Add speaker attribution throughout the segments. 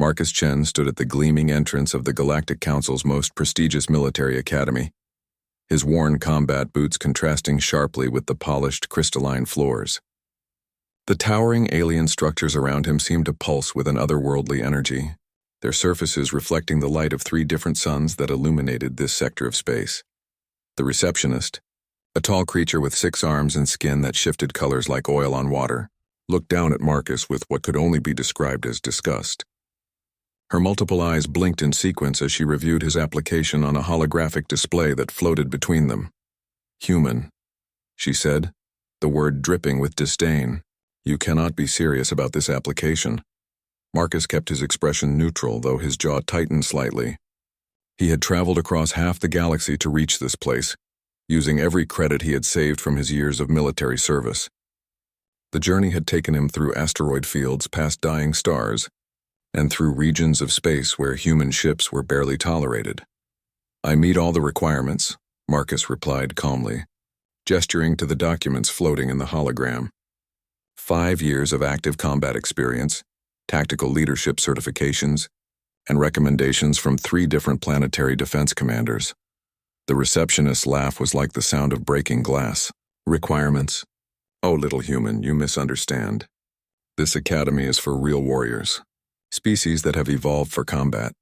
Speaker 1: Marcus Chen stood at the gleaming entrance of the Galactic Council's most prestigious military academy, his worn combat boots contrasting sharply with the polished crystalline floors. The towering alien structures around him seemed to pulse with an otherworldly energy, their surfaces reflecting the light of 3 different suns that illuminated this sector of space. The receptionist, a tall creature with 6 arms and skin that shifted colors like oil on water, looked down at Marcus with what could only be described as disgust. Her multiple eyes blinked in sequence as she reviewed his application on a holographic display that floated between them. "Human," she said, the word dripping with disdain. "You cannot be serious about this application." Marcus kept his expression neutral, though his jaw tightened slightly. He had traveled across half the galaxy to reach this place, using every credit he had saved from his years of military service. The journey had taken him through asteroid fields past dying stars, and through regions of space where human ships were barely tolerated. "I meet all the requirements," Marcus replied calmly, gesturing to the documents floating in the hologram. 5 years of active combat experience, tactical leadership certifications, and recommendations from 3 different planetary defense commanders. The receptionist's laugh was like the sound of breaking glass. "Requirements? Oh, little human, you misunderstand. This academy is for real warriors. Species that have evolved for combat,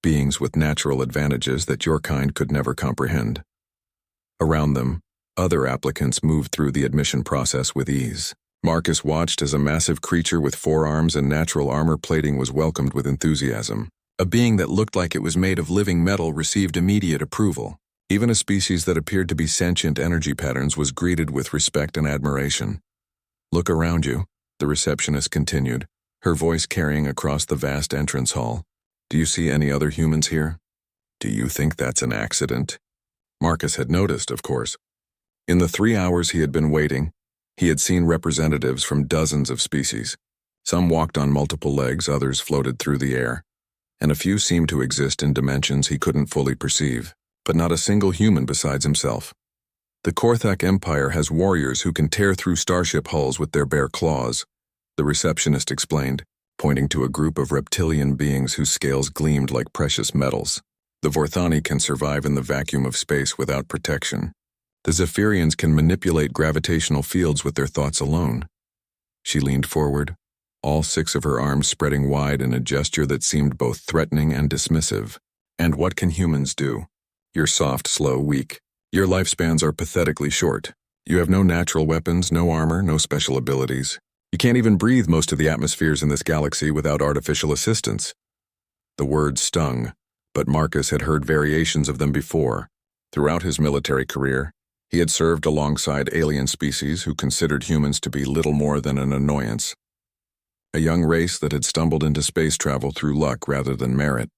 Speaker 1: beings with natural advantages that your kind could never comprehend." Around them, other applicants moved through the admission process with ease. Marcus watched as a massive creature with 4 arms and natural armor plating was welcomed with enthusiasm. A being that looked like it was made of living metal received immediate approval. Even a species that appeared to be sentient energy patterns was greeted with respect and admiration. "Look around you," the receptionist continued, her voice carrying across the vast entrance hall. "Do you see any other humans here? Do you think that's an accident?" Marcus had noticed, of course. In the 3 hours he had been waiting, he had seen representatives from dozens of species. Some walked on multiple legs, others floated through the air, and a few seemed to exist in dimensions he couldn't fully perceive, but not a single human besides himself. "The Korthak Empire has warriors who can tear through starship hulls with their bare claws," the receptionist explained, pointing to a group of reptilian beings whose scales gleamed like precious metals. "The Vorthani can survive in the vacuum of space without protection. The Zephyrians can manipulate gravitational fields with their thoughts alone." She leaned forward, all 6 of her arms spreading wide in a gesture that seemed both threatening and dismissive. "And what can humans do? You're soft, slow, weak. Your lifespans are pathetically short. You have no natural weapons, no armor, no special abilities. You can't even breathe most of the atmospheres in this galaxy without artificial assistance." The words stung, but Marcus had heard variations of them before. Throughout his military career, he had served alongside alien species who considered humans to be little more than an annoyance. A young race that had stumbled into space travel through luck rather than merit.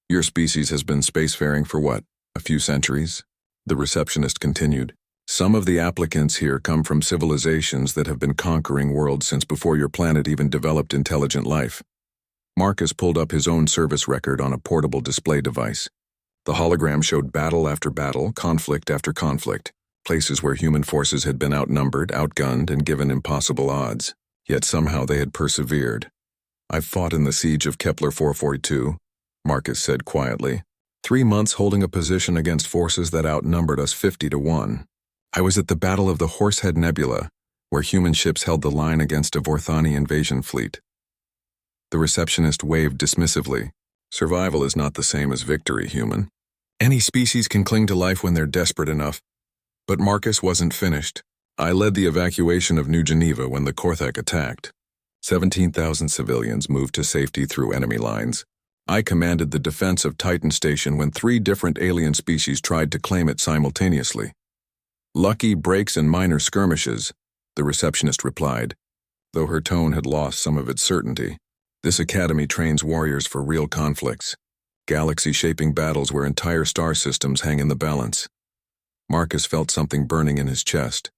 Speaker 1: "Your species has been spacefaring for what, a few centuries?" the receptionist continued. "Some of the applicants here come from civilizations that have been conquering worlds since before your planet even developed intelligent life." Marcus pulled up his own service record on a portable display device. The hologram showed battle after battle, conflict after conflict, places where human forces had been outnumbered, outgunned, and given impossible odds. Yet somehow they had persevered. "I've fought in the siege of Kepler 442, Marcus said quietly. 3 months holding a position against forces that outnumbered us 50 to 1. I was at the Battle of the Horsehead Nebula, where human ships held the line against a Vorthani invasion fleet." The receptionist waved dismissively. "Survival is not the same as victory, human. Any species can cling to life when they're desperate enough." But Marcus wasn't finished. "I led the evacuation of New Geneva when the Korthak attacked. 17,000 civilians moved to safety through enemy lines. I commanded the defense of Titan Station when 3 different alien species tried to claim it simultaneously. Lucky breaks and minor skirmishes," the receptionist replied, though her tone had lost some of its certainty. "This academy trains warriors for real conflicts, galaxy-shaping battles where entire star systems hang in the balance." Marcus felt something burning in his chest,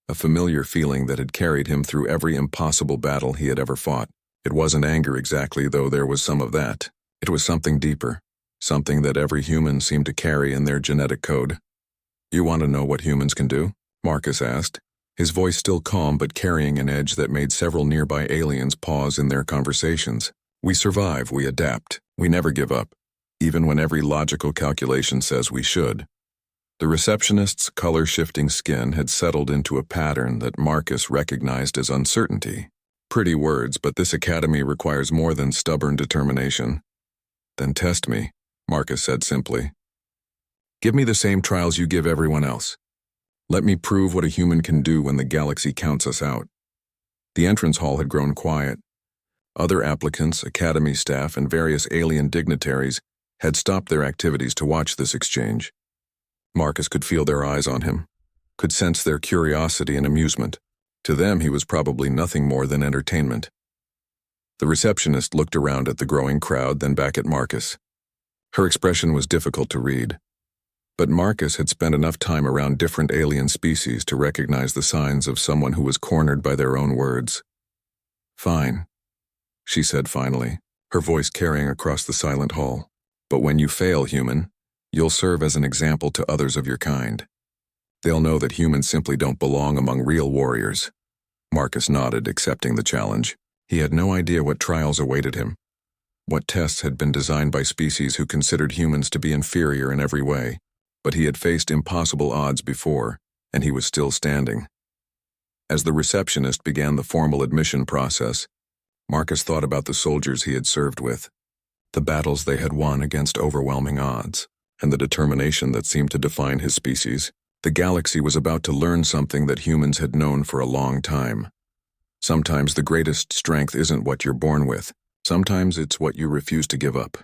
Speaker 1: a familiar feeling that had carried him through every impossible battle he had ever fought. It wasn't anger exactly, though there was some of that. It was something deeper, something that every human seemed to carry in their genetic code. "You want to know what humans can do?" Marcus asked, his voice still calm but carrying an edge that made several nearby aliens pause in their conversations. We survive, we adapt, we never give up, even when every logical calculation says we should. The receptionist's color-shifting skin had settled into a pattern that Marcus recognized as uncertainty. Pretty words, but this academy requires more than stubborn determination. Then test me, Marcus said simply. Give me the same trials you give everyone else. Let me prove what a human can do when the galaxy counts us out. The entrance hall had grown quiet. Other applicants, academy staff, and various alien dignitaries had stopped their activities to watch this exchange. Marcus could feel their eyes on him, could sense their curiosity and amusement. To them, he was probably nothing more than entertainment. The receptionist looked around at the growing crowd, then back at Marcus. Her expression was difficult to read. But Marcus had spent enough time around different alien species to recognize the signs of someone who was cornered by their own words. Fine, she said finally, her voice carrying across the silent hall. But when you fail, human, you'll serve as an example to others of your kind. They'll know that humans simply don't belong among real warriors. Marcus nodded, accepting the challenge. He had no idea what trials awaited him, what tests had been designed by species who considered humans to be inferior in every way. But he had faced impossible odds before, and he was still standing. As the receptionist began the formal admission process, Marcus thought about the soldiers he had served with, the battles they had won against overwhelming odds, and the determination that seemed to define his species. The galaxy was about to learn something that humans had known for a long time. Sometimes the greatest strength isn't what you're born with. Sometimes it's what you refuse to give up.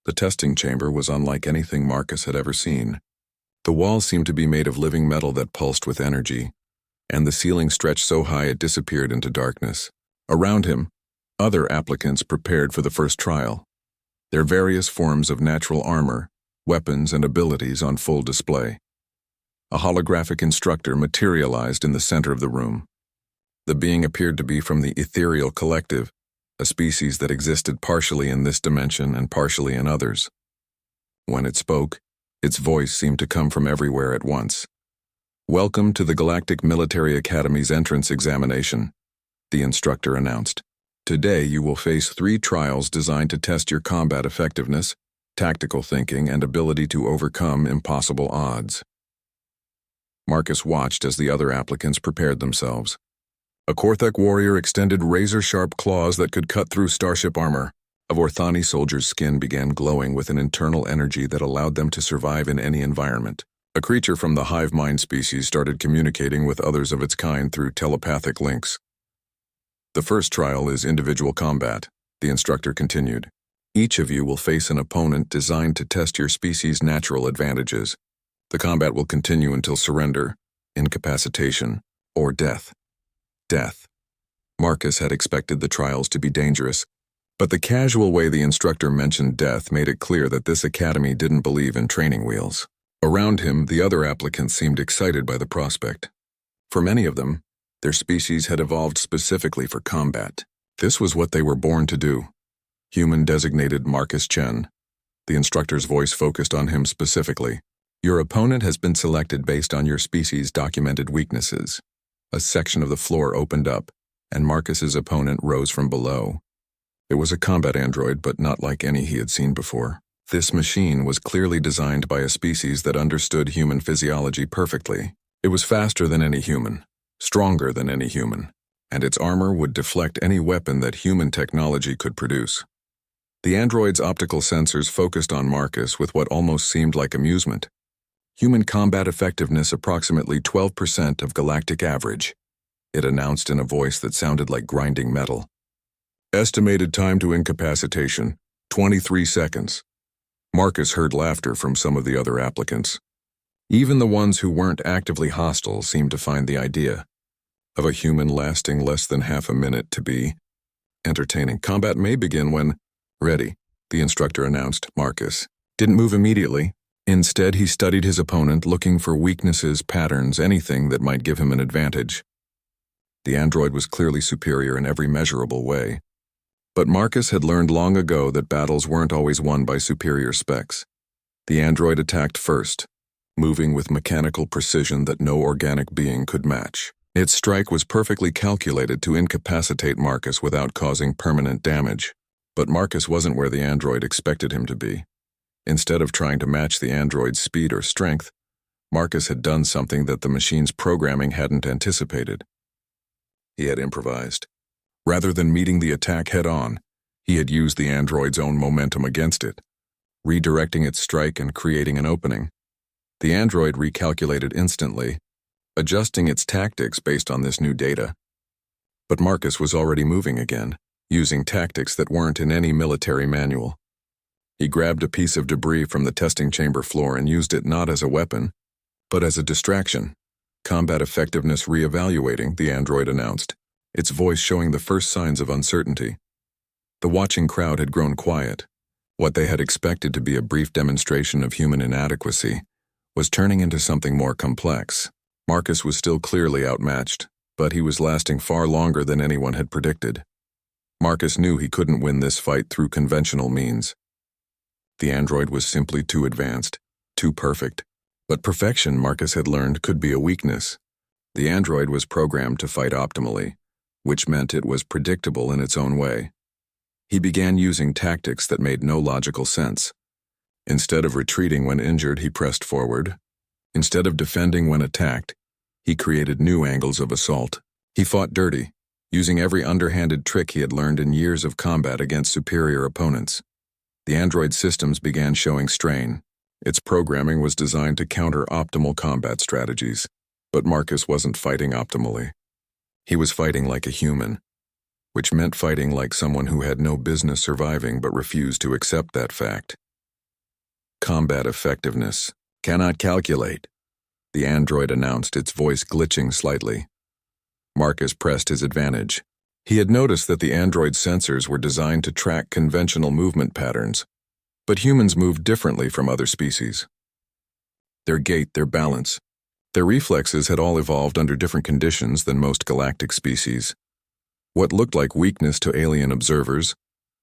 Speaker 1: The testing chamber was unlike anything Marcus had ever seen. The walls seemed to be made of living metal that pulsed with energy, and the ceiling stretched so high it disappeared into darkness. Around him, other applicants prepared for the first trial, their various forms of natural armor, weapons, and abilities on full display. A holographic instructor materialized in the center of the room. The being appeared to be from the ethereal collective, a species that existed partially in this dimension and partially in others. When it spoke, its voice seemed to come from everywhere at once. Welcome to the Galactic Military Academy's entrance examination, the instructor announced. Today you will face 3 trials designed to test your combat effectiveness, tactical thinking, and ability to overcome impossible odds. Marcus watched as the other applicants prepared themselves. A Korthek warrior extended razor-sharp claws that could cut through starship armor. A Vorthani soldier's skin began glowing with an internal energy that allowed them to survive in any environment. A creature from the hive mind species started communicating with others of its kind through telepathic links. The first trial is individual combat, the instructor continued. Each of you will face an opponent designed to test your species' natural advantages. The combat will continue until surrender, incapacitation, or death. Death. Marcus had expected the trials to be dangerous, but the casual way the instructor mentioned death made it clear that this academy didn't believe in training wheels. Around him, the other applicants seemed excited by the prospect. For many of them, their species had evolved specifically for combat. This was what they were born to do. Human-designated Marcus Chen. The instructor's voice focused on him specifically. Your opponent has been selected based on your species' documented weaknesses. A section of the floor opened up, and Marcus's opponent rose from below. It was a combat android, but not like any he had seen before. This machine was clearly designed by a species that understood human physiology perfectly. It was faster than any human, stronger than any human, and its armor would deflect any weapon that human technology could produce. The android's optical sensors focused on Marcus with what almost seemed like amusement. Human combat effectiveness approximately 12% of galactic average, it announced in a voice that sounded like grinding metal. Estimated time to incapacitation, 23 seconds. Marcus heard laughter from some of the other applicants. Even the ones who weren't actively hostile seemed to find the idea of a human lasting less than half a minute to be entertaining. Combat may begin when ready, the instructor announced. Marcus didn't move immediately. Instead, he studied his opponent, looking for weaknesses, patterns, anything that might give him an advantage. The android was clearly superior in every measurable way. But Marcus had learned long ago that battles weren't always won by superior specs. The android attacked first, moving with mechanical precision that no organic being could match. Its strike was perfectly calculated to incapacitate Marcus without causing permanent damage. But Marcus wasn't where the android expected him to be. Instead of trying to match the android's speed or strength, Marcus had done something that the machine's programming hadn't anticipated. He had improvised. Rather than meeting the attack head-on, he had used the android's own momentum against it, redirecting its strike and creating an opening. The android recalculated instantly, adjusting its tactics based on this new data. But Marcus was already moving again, using tactics that weren't in any military manual. He grabbed a piece of debris from the testing chamber floor and used it not as a weapon, but as a distraction. Combat effectiveness reevaluating, the android announced, its voice showing the first signs of uncertainty. The watching crowd had grown quiet. What they had expected to be a brief demonstration of human inadequacy was turning into something more complex. Marcus was still clearly outmatched, but he was lasting far longer than anyone had predicted. Marcus knew he couldn't win this fight through conventional means. The android was simply too advanced, too perfect. But perfection, Marcus had learned, could be a weakness. The android was programmed to fight optimally, which meant it was predictable in its own way. He began using tactics that made no logical sense. Instead of retreating when injured, he pressed forward. Instead of defending when attacked, he created new angles of assault. He fought dirty, using every underhanded trick he had learned in years of combat against superior opponents. The android systems began showing strain. Its programming was designed to counter optimal combat strategies, but Marcus wasn't fighting optimally. He was fighting like a human, which meant fighting like someone who had no business surviving but refused to accept that fact. Combat effectiveness. Cannot calculate, the android announced, its voice glitching slightly. Marcus pressed his advantage. He had noticed that the android's sensors were designed to track conventional movement patterns, but humans moved differently from other species. Their gait, their balance, their reflexes had all evolved under different conditions than most galactic species. What looked like weakness to alien observers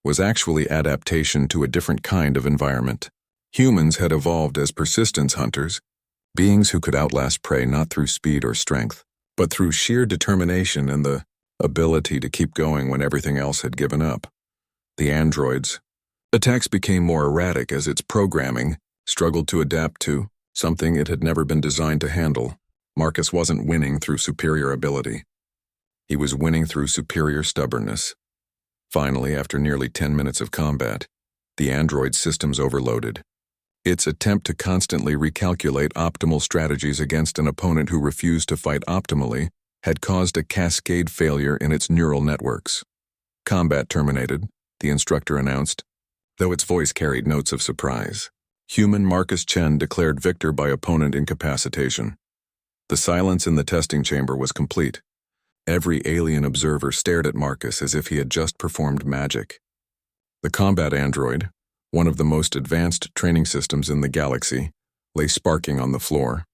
Speaker 1: was actually adaptation to a different kind of environment. Humans had evolved as persistence hunters, beings who could outlast prey not through speed or strength, but through sheer determination and the ability to keep going when everything else had given up. The androids' attacks became more erratic as its programming struggled to adapt to something it had never been designed to handle. Marcus wasn't winning through superior ability. He was winning through superior stubbornness. Finally, after nearly 10 minutes of combat, the android systems overloaded. Its attempt to constantly recalculate optimal strategies against an opponent who refused to fight optimally had caused a cascade failure in its neural networks. Combat terminated, the instructor announced, though its voice carried notes of surprise. Human Marcus Chen declared victor by opponent incapacitation. The silence in the testing chamber was complete. Every alien observer stared at Marcus as if he had just performed magic. The combat android, one of the most advanced training systems in the galaxy, lay sparking on the floor.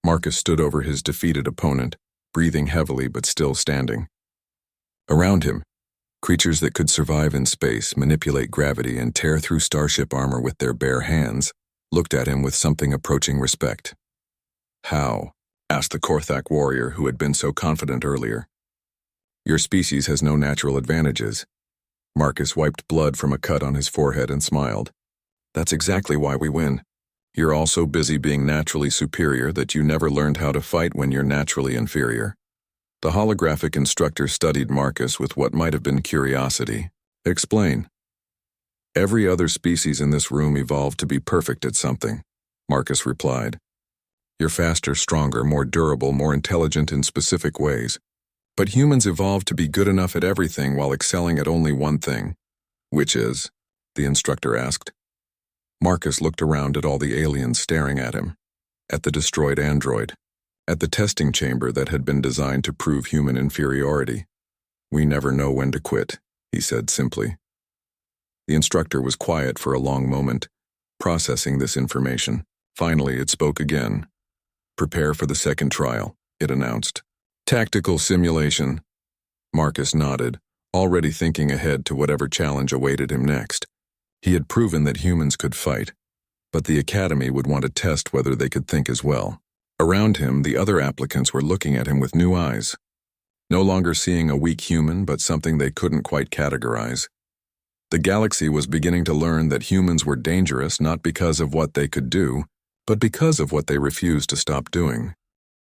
Speaker 1: Marcus stood over his defeated opponent, breathing heavily but still standing. Around him, creatures that could survive in space, manipulate gravity, and tear through starship armor with their bare hands, looked at him with something approaching respect. "How?" asked the Korthak warrior who had been so confident earlier. "Your species has no natural advantages." Marcus wiped blood from a cut on his forehead and smiled. "That's exactly why we win. You're all so busy being naturally superior that you never learned how to fight when you're naturally inferior." The holographic instructor studied Marcus with what might have been curiosity. "Explain." "Every other species in this room evolved to be perfect at something," Marcus replied. "You're faster, stronger, more durable, more intelligent in specific ways. But humans evolved to be good enough at everything while excelling at only one thing." "Which is?" the instructor asked. Marcus looked around at all the aliens staring at him, at the destroyed android, at the testing chamber that had been designed to prove human inferiority. "We never know when to quit," he said simply. The instructor was quiet for a long moment, processing this information. Finally, it spoke again. "Prepare for the second trial," it announced. "Tactical simulation." Marcus nodded, already thinking ahead to whatever challenge awaited him next. He had proven that humans could fight, but the Academy would want to test whether they could think as well. Around him, the other applicants were looking at him with new eyes, no longer seeing a weak human but something they couldn't quite categorize. The galaxy was beginning to learn that humans were dangerous not because of what they could do, but because of what they refused to stop doing.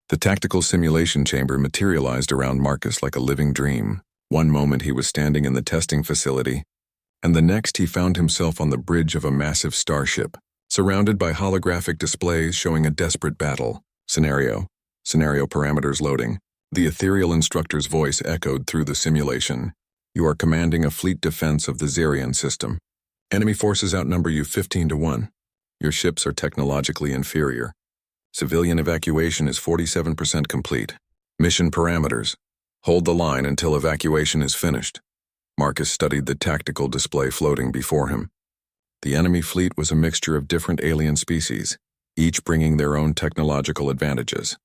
Speaker 1: The tactical simulation chamber materialized around Marcus like a living dream. One moment he was standing in the testing facility, and the next he found himself on the bridge of a massive starship, surrounded by holographic displays showing a desperate battle. Scenario parameters loading. The ethereal instructor's voice echoed through the simulation. You are commanding a fleet defense of the Zerion system. Enemy forces outnumber you 15-1. Your ships are technologically inferior. Civilian evacuation is 47% complete. Mission parameters. Hold the line until evacuation is finished. Marcus studied the tactical display floating before him. The enemy fleet was a mixture of different alien species, each bringing their own technological advantages.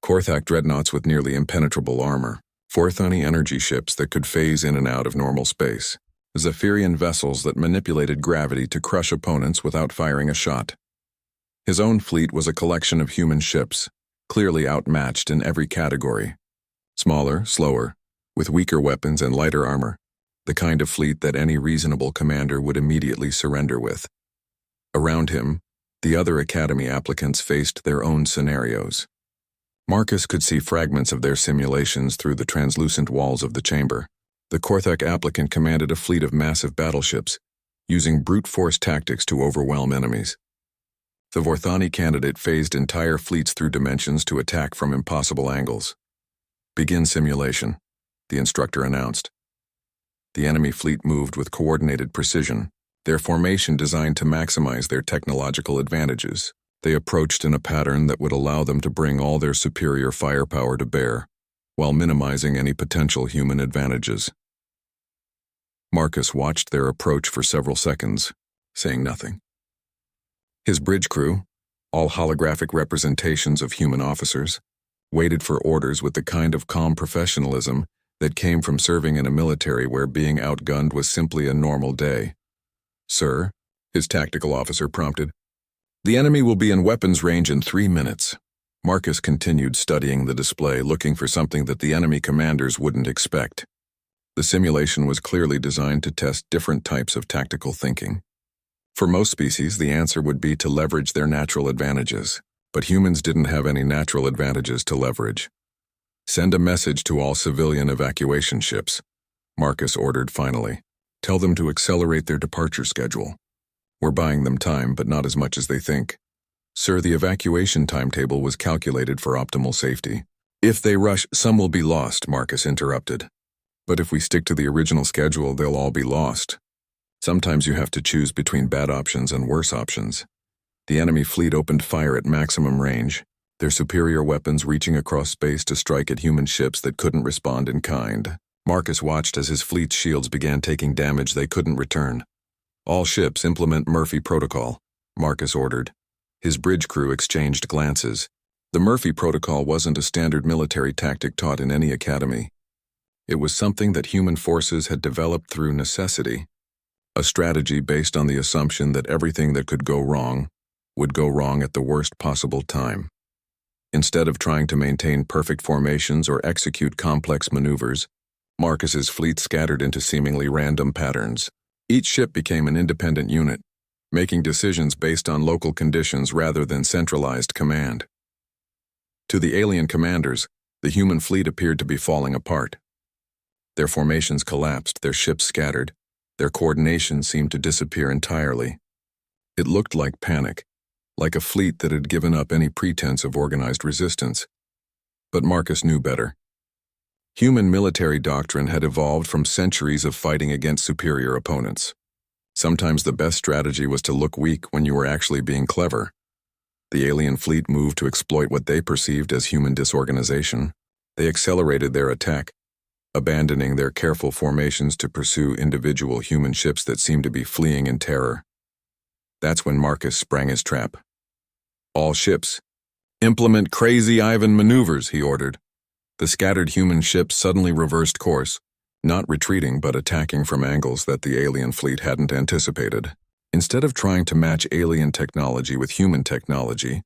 Speaker 1: Korthak dreadnoughts with nearly impenetrable armor, Forthani energy ships that could phase in and out of normal space, Zephyrian vessels that manipulated gravity to crush opponents without firing a shot. His own fleet was a collection of human ships, clearly outmatched in every category. Smaller, slower, with weaker weapons and lighter armor, the kind of fleet that any reasonable commander would immediately surrender with. Around him, the other Academy applicants faced their own scenarios. Marcus could see fragments of their simulations through the translucent walls of the chamber. The Korthak applicant commanded a fleet of massive battleships, using brute force tactics to overwhelm enemies. The Vorthani candidate phased entire fleets through dimensions to attack from impossible angles. Begin simulation, the instructor announced. The enemy fleet moved with coordinated precision, their formation designed to maximize their technological advantages. They approached in a pattern that would allow them to bring all their superior firepower to bear, while minimizing any potential human advantages. Marcus watched their approach for several seconds, saying nothing. His bridge crew, all holographic representations of human officers, waited for orders with the kind of calm professionalism that came from serving in a military where being outgunned was simply a normal day. "Sir," his tactical officer prompted. "The enemy will be in weapons range in 3 minutes." Marcus continued studying the display, looking for something that the enemy commanders wouldn't expect. The simulation was clearly designed to test different types of tactical thinking. For most species, the answer would be to leverage their natural advantages, but humans didn't have any natural advantages to leverage. "Send a message to all civilian evacuation ships," Marcus ordered finally. "Tell them to accelerate their departure schedule. We're buying them time, but not as much as they think." "Sir, the evacuation timetable was calculated for optimal safety." "If they rush, some will be lost," Marcus interrupted. "But if we stick to the original schedule, they'll all be lost. Sometimes you have to choose between bad options and worse options." The enemy fleet opened fire at maximum range, their superior weapons reaching across space to strike at human ships that couldn't respond in kind. Marcus watched as his fleet's shields began taking damage they couldn't return. "All ships implement Murphy Protocol," Marcus ordered. His bridge crew exchanged glances. The Murphy Protocol wasn't a standard military tactic taught in any academy. It was something that human forces had developed through necessity, a strategy based on the assumption that everything that could go wrong would go wrong at the worst possible time. Instead of trying to maintain perfect formations or execute complex maneuvers, Marcus's fleet scattered into seemingly random patterns. Each ship became an independent unit, making decisions based on local conditions rather than centralized command. To the alien commanders, the human fleet appeared to be falling apart. Their formations collapsed, their ships scattered, their coordination seemed to disappear entirely. It looked like panic, like a fleet that had given up any pretense of organized resistance. But Marcus knew better. Human military doctrine had evolved from centuries of fighting against superior opponents. Sometimes the best strategy was to look weak when you were actually being clever. The alien fleet moved to exploit what they perceived as human disorganization. They accelerated their attack, abandoning their careful formations to pursue individual human ships that seemed to be fleeing in terror. That's when Marcus sprang his trap. "All ships, implement Crazy Ivan maneuvers," he ordered. The scattered human ships suddenly reversed course, not retreating but attacking from angles that the alien fleet hadn't anticipated. Instead of trying to match alien technology with human technology,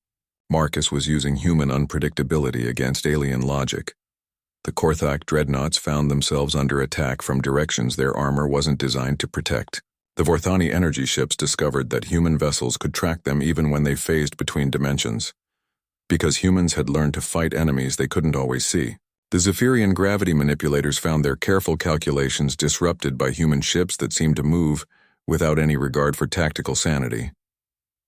Speaker 1: Marcus was using human unpredictability against alien logic. The Korthak dreadnoughts found themselves under attack from directions their armor wasn't designed to protect. The Vorthani energy ships discovered that human vessels could track them even when they phased between dimensions, because humans had learned to fight enemies they couldn't always see. The Zephyrian gravity manipulators found their careful calculations disrupted by human ships that seemed to move without any regard for tactical sanity.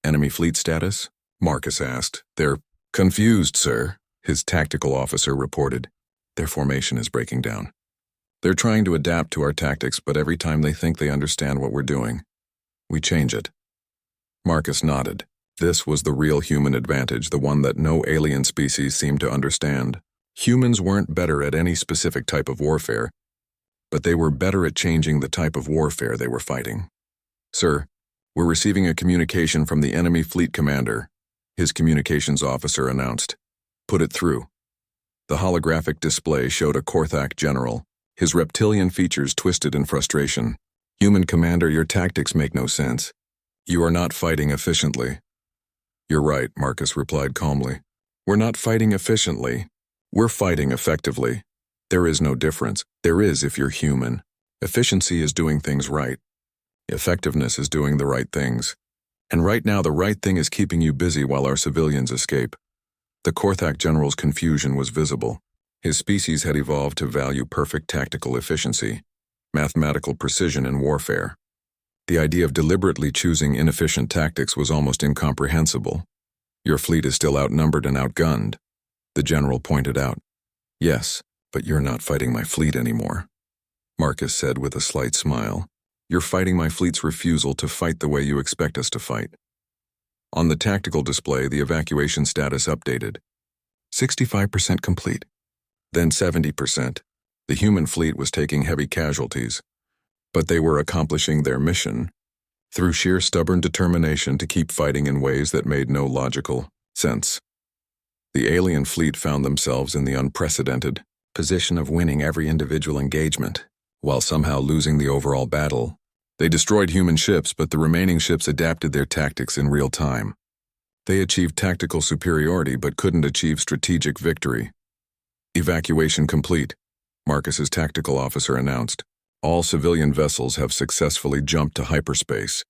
Speaker 1: Enemy fleet status? Marcus asked. They're confused, sir, his tactical officer reported. Their formation is breaking down. They're trying to adapt to our tactics, but every time they think they understand what we're doing, we change it. Marcus nodded. This was the real human advantage, the one that no alien species seemed to understand. Humans weren't better at any specific type of warfare, but they were better at changing the type of warfare they were fighting. Sir, we're receiving a communication from the enemy fleet commander, his communications officer announced. Put it through. The holographic display showed a Korthak general, his reptilian features twisted in frustration. Human commander, your tactics make no sense. You are not fighting efficiently. You're right, Marcus replied calmly. We're not fighting efficiently. We're fighting effectively. There is no difference. There is if you're human. Efficiency is doing things right. Effectiveness is doing the right things. And right now the right thing is keeping you busy while our civilians escape. The Korthak general's confusion was visible. His species had evolved to value perfect tactical efficiency, mathematical precision in warfare. The idea of deliberately choosing inefficient tactics was almost incomprehensible. Your fleet is still outnumbered and outgunned, the general pointed out. Yes, but you're not fighting my fleet anymore, Marcus said with a slight smile. You're fighting my fleet's refusal to fight the way you expect us to fight. On the tactical display, the evacuation status updated. 65% complete. Then 70%. The human fleet was taking heavy casualties, but they were accomplishing their mission through sheer stubborn determination to keep fighting in ways that made no logical sense. The alien fleet found themselves in the unprecedented position of winning every individual engagement, while somehow losing the overall battle. They destroyed human ships, but the remaining ships adapted their tactics in real time. They achieved tactical superiority, but couldn't achieve strategic victory. Evacuation complete, Marcus's tactical officer announced. All civilian vessels have successfully jumped to hyperspace.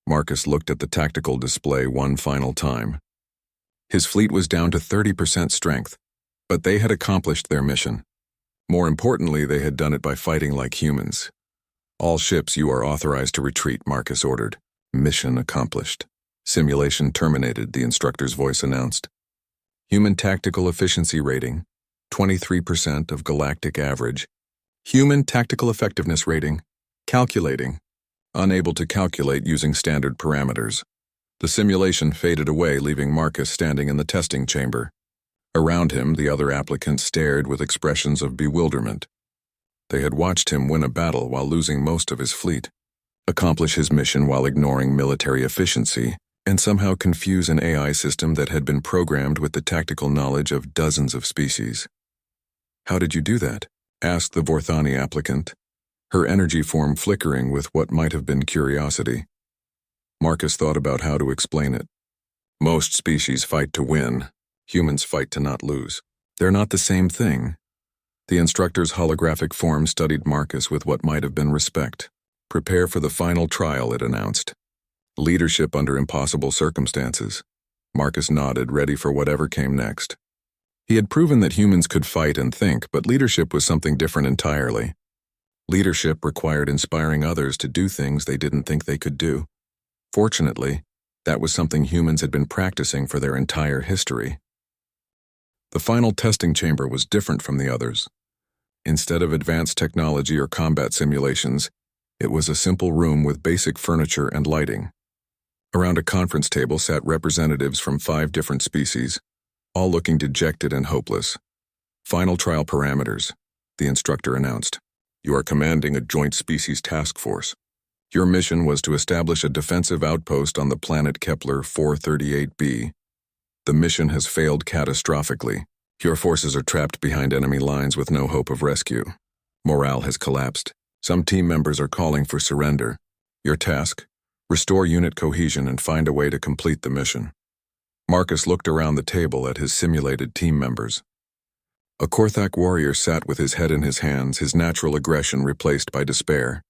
Speaker 1: Marcus looked at the tactical display one final time. His fleet was down to 30% strength, but they had accomplished their mission. More importantly, they had done it by fighting like humans. All ships, you are authorized to retreat, Marcus ordered. Mission accomplished. Simulation terminated, the instructor's voice announced. Human tactical efficiency rating, 23% of galactic average. Human tactical effectiveness rating, calculating. Unable to calculate using standard parameters. The simulation faded away, leaving Marcus standing in the testing chamber. Around him, the other applicants stared with expressions of bewilderment. They had watched him win a battle while losing most of his fleet, accomplish his mission while ignoring military efficiency, and somehow confuse an AI system that had been programmed with the tactical knowledge of dozens of species. How did you do that? Asked the Vorthani applicant, her energy form flickering with what might have been curiosity. Marcus thought about how to explain it. Most species fight to win. Humans fight to not lose. They're not the same thing. The instructor's holographic form studied Marcus with what might have been respect. Prepare for the final trial, it announced. Leadership under impossible circumstances. Marcus nodded, ready for whatever came next. He had proven that humans could fight and think, but leadership was something different entirely. Leadership required inspiring others to do things they didn't think they could do. Fortunately, that was something humans had been practicing for their entire history. The final testing chamber was different from the others. Instead of advanced technology or combat simulations, it was a simple room with basic furniture and lighting. Around a conference table sat representatives from 5 different species, all looking dejected and hopeless. Final trial parameters, the instructor announced. You are commanding a joint species task force. Your mission was to establish a defensive outpost on the planet Kepler 438b. The mission has failed catastrophically. Your forces are trapped behind enemy lines with no hope of rescue. Morale has collapsed. Some team members are calling for surrender. Your task? Restore unit cohesion and find a way to complete the mission. Marcus looked around the table at his simulated team members. A Korthak warrior sat with his head in his hands, his natural aggression replaced by despair.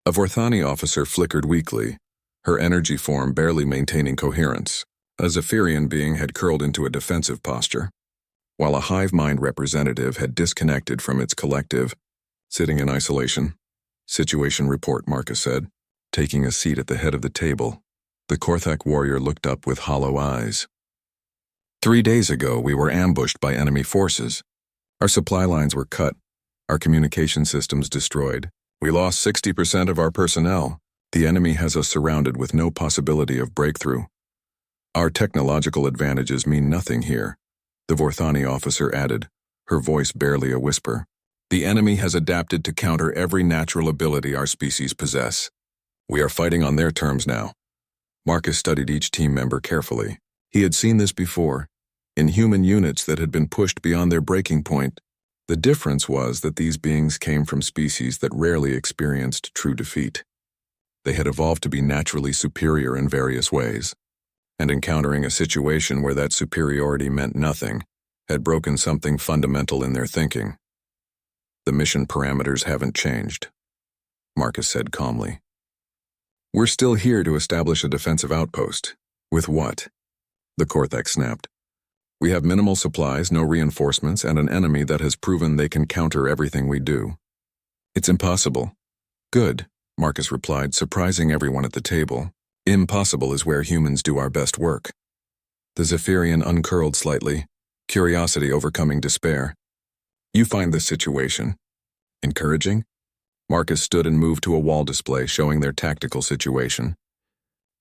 Speaker 1: A Vorthani officer flickered weakly, her energy form barely maintaining coherence. A Zephyrian being had curled into a defensive posture, while a hive mind representative had disconnected from its collective, sitting in isolation. Situation report, Marcus said, taking a seat at the head of the table. The Korthak warrior looked up with hollow eyes. 3 days ago, we were ambushed by enemy forces. Our supply lines were cut, our communication systems destroyed. We lost 60% of our personnel. The enemy has us surrounded with no possibility of breakthrough. Our technological advantages mean nothing here, the Vorthani officer added, her voice barely a whisper. The enemy has adapted to counter every natural ability our species possess. We are fighting on their terms now. Marcus studied each team member carefully. He had seen this before, in human units that had been pushed beyond their breaking point. The difference was that these beings came from species that rarely experienced true defeat. They had evolved to be naturally superior in various ways, and encountering a situation where that superiority meant nothing had broken something fundamental in their thinking. The mission parameters haven't changed, Marcus said calmly. We're still here to establish a defensive outpost. With what? The Korthak snapped. We have minimal supplies, no reinforcements, and an enemy that has proven they can counter everything we do. It's impossible. Good, Marcus replied, surprising everyone at the table. Impossible is where humans do our best work. The Zephyrian uncurled slightly, curiosity overcoming despair. You find this situation encouraging? Marcus stood and moved to a wall display showing their tactical situation.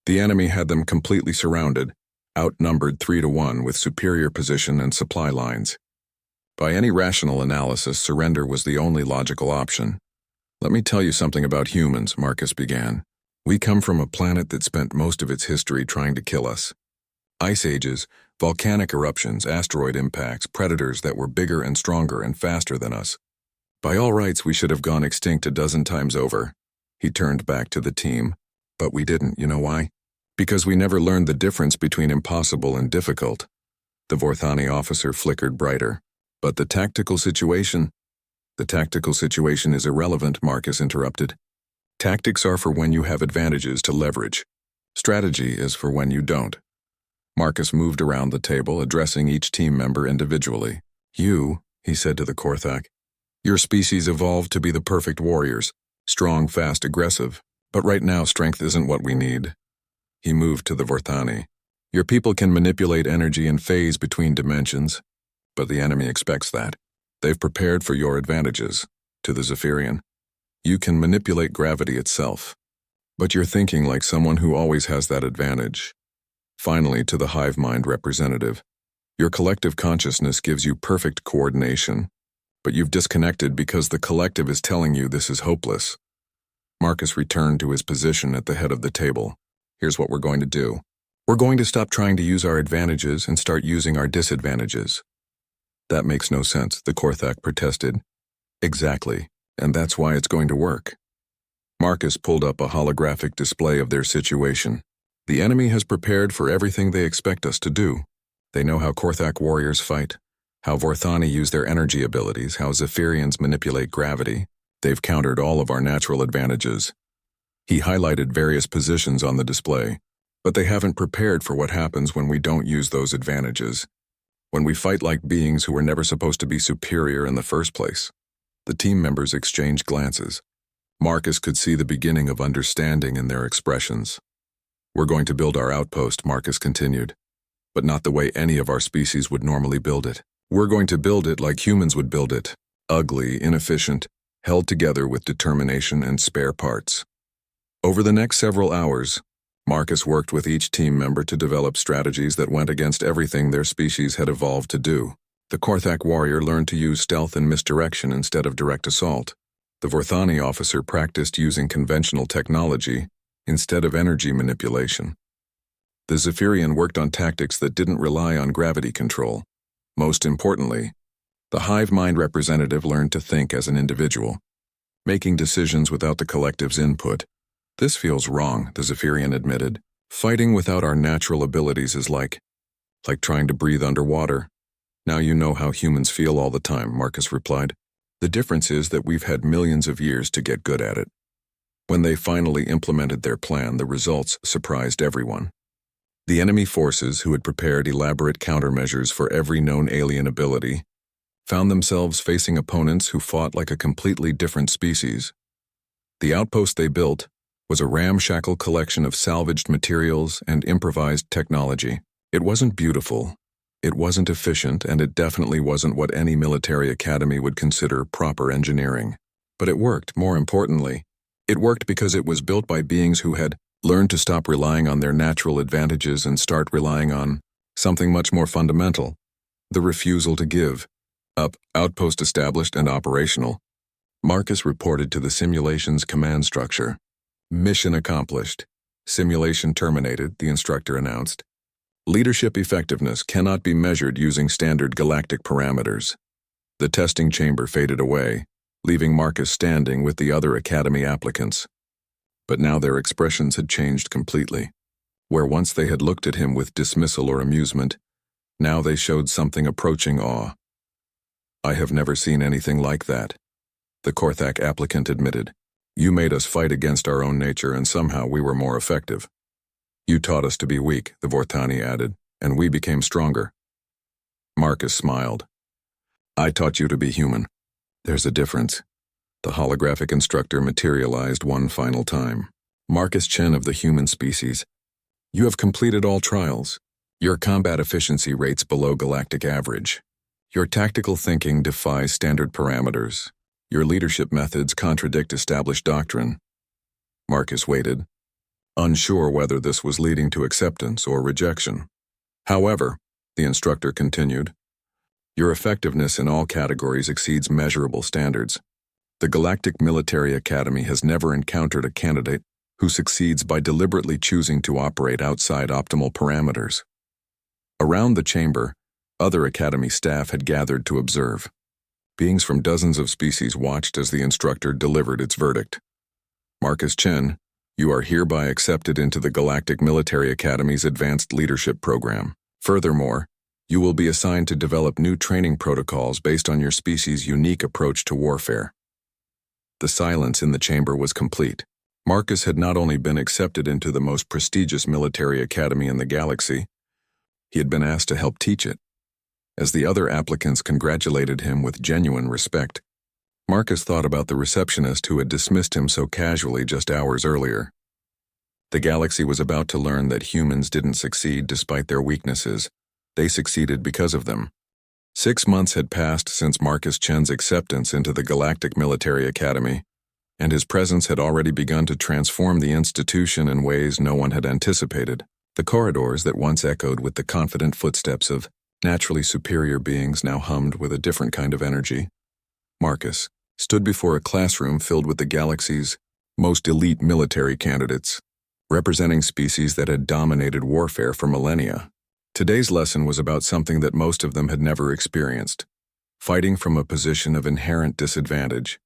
Speaker 1: The enemy had them completely surrounded, outnumbered 3-1 with superior position and supply lines. By any rational analysis, surrender was the only logical option. Let me tell you something about humans, Marcus began. We come from a planet that spent most of its history trying to kill us. Ice ages, volcanic eruptions, asteroid impacts, predators that were bigger and stronger and faster than us. By all rights, we should have gone extinct a dozen times over. He turned back to the team. But we didn't, you know why? Because we never learned the difference between impossible and difficult. The Vorthani officer flickered brighter. But the tactical situation? The tactical situation is irrelevant, Marcus interrupted. Tactics are for when you have advantages to leverage. Strategy is for when you don't. Marcus moved around the table, addressing each team member individually. You, he said to the Korthak, your species evolved to be the perfect warriors, strong, fast, aggressive, but right now strength isn't what we need. He moved to the Vorthani. Your people can manipulate energy and phase between dimensions, but the enemy expects that. They've prepared for your advantages. To the Zephyrian, you can manipulate gravity itself, but you're thinking like someone who always has that advantage. Finally, to the hive mind representative, your collective consciousness gives you perfect coordination, but you've disconnected because the collective is telling you this is hopeless. Marcus returned to his position at the head of the table. Here's what we're going to do. We're going to stop trying to use our advantages and start using our disadvantages. That makes no sense, the Korthak protested. Exactly, and that's why it's going to work. Marcus pulled up a holographic display of their situation. The enemy has prepared for everything they expect us to do. They know how Korthak warriors fight, how Vorthani use their energy abilities, how Zephyrians manipulate gravity. They've countered all of our natural advantages. He highlighted various positions on the display, but they haven't prepared for what happens when we don't use those advantages. When we fight like beings who were never supposed to be superior in the first place. The team members exchanged glances. Marcus could see the beginning of understanding in their expressions. We're going to build our outpost, Marcus continued, but not the way any of our species would normally build it. We're going to build it like humans would build it, ugly, inefficient, held together with determination and spare parts. Over the next several hours, Marcus worked with each team member to develop strategies that went against everything their species had evolved to do. The Korthak warrior learned to use stealth and misdirection instead of direct assault. The Vorthani officer practiced using conventional technology instead of energy manipulation. The Zephyrian worked on tactics that didn't rely on gravity control. Most importantly, the hive mind representative learned to think as an individual, making decisions without the collective's input. This feels wrong, the Zephyrian admitted. Fighting without our natural abilities is like trying to breathe underwater. Now you know how humans feel all the time, Marcus replied. The difference is that we've had millions of years to get good at it. When they finally implemented their plan, the results surprised everyone. The enemy forces, who had prepared elaborate countermeasures for every known alien ability, found themselves facing opponents who fought like a completely different species. The outpost they built was a ramshackle collection of salvaged materials and improvised technology. It wasn't beautiful, it wasn't efficient, and it definitely wasn't what any military academy would consider proper engineering. But it worked. More importantly, it worked because it was built by beings who had learned to stop relying on their natural advantages and start relying on something much more fundamental: the refusal to give up. Outpost established and operational. Marcus reported to the simulation's command structure. Mission accomplished. Simulation terminated, the instructor announced. Leadership effectiveness cannot be measured using standard galactic parameters. The testing chamber faded away, leaving Marcus standing with the other academy applicants. But now their expressions had changed completely. Where once they had looked at him with dismissal or amusement, now they showed something approaching awe. I have never seen anything like that, the Korthak applicant admitted. You made us fight against our own nature, and somehow we were more effective. You taught us to be weak, the Vorthani added, and we became stronger. Marcus smiled. I taught you to be human. There's a difference. The holographic instructor materialized one final time. Marcus Chen of the human species. You have completed all trials. Your combat efficiency rates below galactic average. Your tactical thinking defies standard parameters. Your leadership methods contradict established doctrine. Marcus waited, unsure whether this was leading to acceptance or rejection. However, the instructor continued, your effectiveness in all categories exceeds measurable standards. The Galactic Military Academy has never encountered a candidate who succeeds by deliberately choosing to operate outside optimal parameters. Around the chamber, other academy staff had gathered to observe. Beings from dozens of species watched as the instructor delivered its verdict. Marcus Chen, you are hereby accepted into the Galactic Military Academy's Advanced Leadership Program. Furthermore, you will be assigned to develop new training protocols based on your species' unique approach to warfare. The silence in the chamber was complete. Marcus had not only been accepted into the most prestigious military academy in the galaxy, he had been asked to help teach it. As the other applicants congratulated him with genuine respect, Marcus thought about the receptionist who had dismissed him so casually just hours earlier. The galaxy was about to learn that humans didn't succeed despite their weaknesses. They succeeded because of them. 6 months had passed since Marcus Chen's acceptance into the Galactic Military Academy, and his presence had already begun to transform the institution in ways no one had anticipated. The corridors that once echoed with the confident footsteps of naturally superior beings now hummed with a different kind of energy. Marcus stood before a classroom filled with the galaxy's most elite military candidates, representing species that had dominated warfare for millennia. Today's lesson was about something that most of them had never experienced: fighting from a position of inherent disadvantage.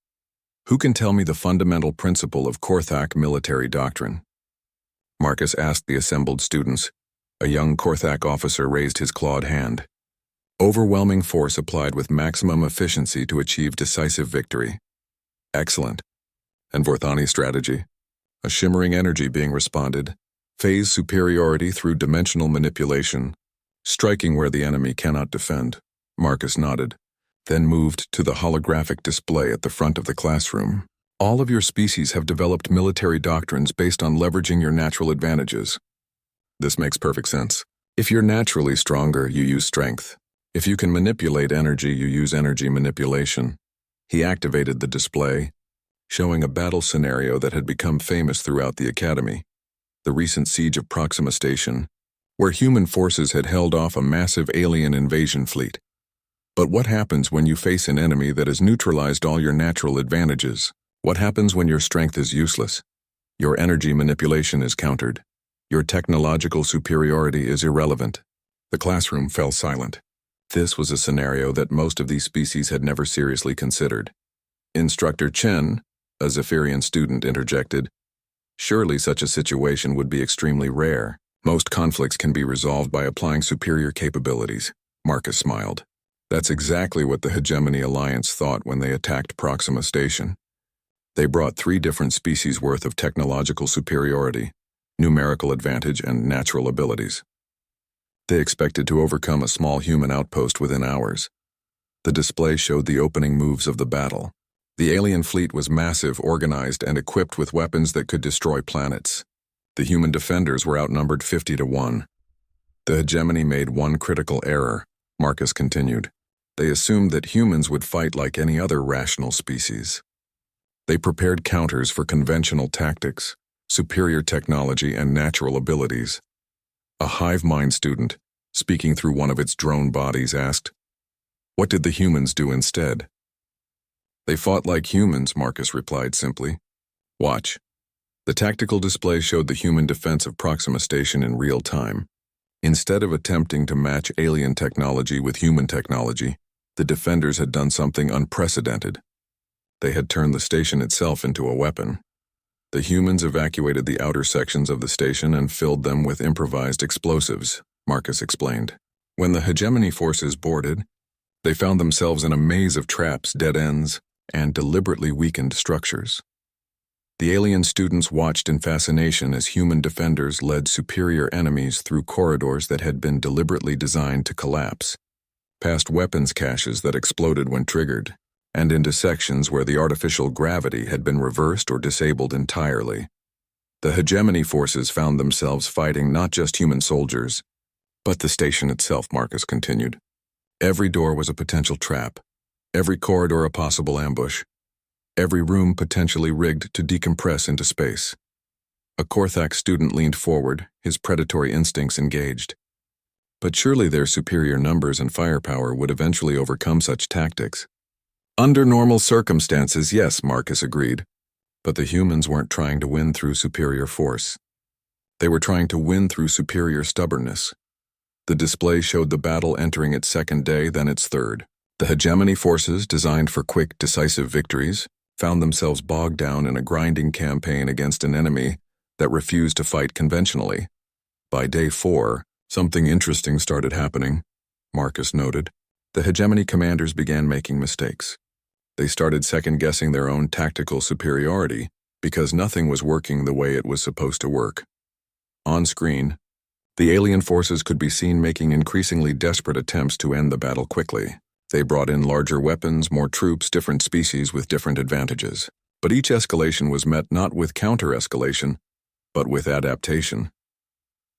Speaker 1: Who can tell me the fundamental principle of Korthak military doctrine? Marcus asked the assembled students. A young Korthak officer raised his clawed hand. Overwhelming force applied with maximum efficiency to achieve decisive victory. Excellent. And Vorthani strategy? A shimmering energy being responded. Phase superiority through dimensional manipulation. Striking where the enemy cannot defend. Marcus nodded, then moved to the holographic display at the front of the classroom. All of your species have developed military doctrines based on leveraging your natural advantages. This makes perfect sense. If you're naturally stronger, you use strength. If you can manipulate energy, you use energy manipulation. He activated the display, showing a battle scenario that had become famous throughout the academy. The recent siege of Proxima Station, where human forces had held off a massive alien invasion fleet. But what happens when you face an enemy that has neutralized all your natural advantages? What happens when your strength is useless? Your energy manipulation is countered. Your technological superiority is irrelevant. The classroom fell silent. This was a scenario that most of these species had never seriously considered. Instructor Chen, a Zephyrian student, interjected, surely such a situation would be extremely rare. Most conflicts can be resolved by applying superior capabilities. Marcus smiled. That's exactly what the Hegemony Alliance thought when they attacked Proxima Station. They brought 3 different species worth of technological superiority, numerical advantage, and natural abilities. They expected to overcome a small human outpost within hours. The display showed the opening moves of the battle. The alien fleet was massive, organized, and equipped with weapons that could destroy planets. The human defenders were outnumbered 50 to 1. The Hegemony made one critical error, Marcus continued. They assumed that humans would fight like any other rational species. They prepared counters for conventional tactics, superior technology, and natural abilities. A hive mind student, speaking through one of its drone bodies, asked, "What did the humans do instead?" "They fought like humans," Marcus replied simply. "Watch." The tactical display showed the human defense of Proxima Station in real time. Instead of attempting to match alien technology with human technology, the defenders had done something unprecedented. They had turned the station itself into a weapon. The humans evacuated the outer sections of the station and filled them with improvised explosives, Marcus explained. When the Hegemony forces boarded, they found themselves in a maze of traps, dead ends, and deliberately weakened structures. The alien students watched in fascination as human defenders led superior enemies through corridors that had been deliberately designed to collapse, past weapons caches that exploded when triggered, and into sections where the artificial gravity had been reversed or disabled entirely. The Hegemony forces found themselves fighting not just human soldiers, but the station itself, Marcus continued. Every door was a potential trap, every corridor a possible ambush, every room potentially rigged to decompress into space. A Korthak student leaned forward, his predatory instincts engaged. But surely their superior numbers and firepower would eventually overcome such tactics. Under normal circumstances, yes, Marcus agreed. But the humans weren't trying to win through superior force. They were trying to win through superior stubbornness. The display showed the battle entering its 2nd day, then its 3rd. The Hegemony forces, designed for quick, decisive victories, found themselves bogged down in a grinding campaign against an enemy that refused to fight conventionally. By day 4, something interesting started happening, Marcus noted. The Hegemony commanders began making mistakes. They started second-guessing their own tactical superiority because nothing was working the way it was supposed to work. On screen, the alien forces could be seen making increasingly desperate attempts to end the battle quickly. They brought in larger weapons, more troops, different species with different advantages. But each escalation was met not with counter-escalation, but with adaptation.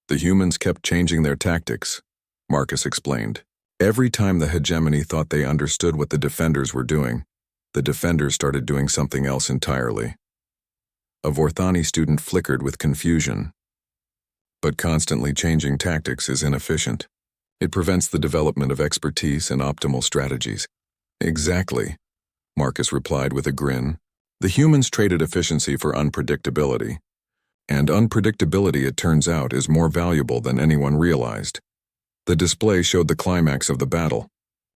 Speaker 1: The humans kept changing their tactics, Marcus explained. Every time the Hegemony thought they understood what the defenders were doing, the defenders started doing something else entirely. A Vorthani student flickered with confusion. But constantly changing tactics is inefficient. It prevents the development of expertise and optimal strategies. Exactly, Marcus replied with a grin. The humans traded efficiency for unpredictability. And unpredictability, it turns out, is more valuable than anyone realized. The display showed the climax of the battle.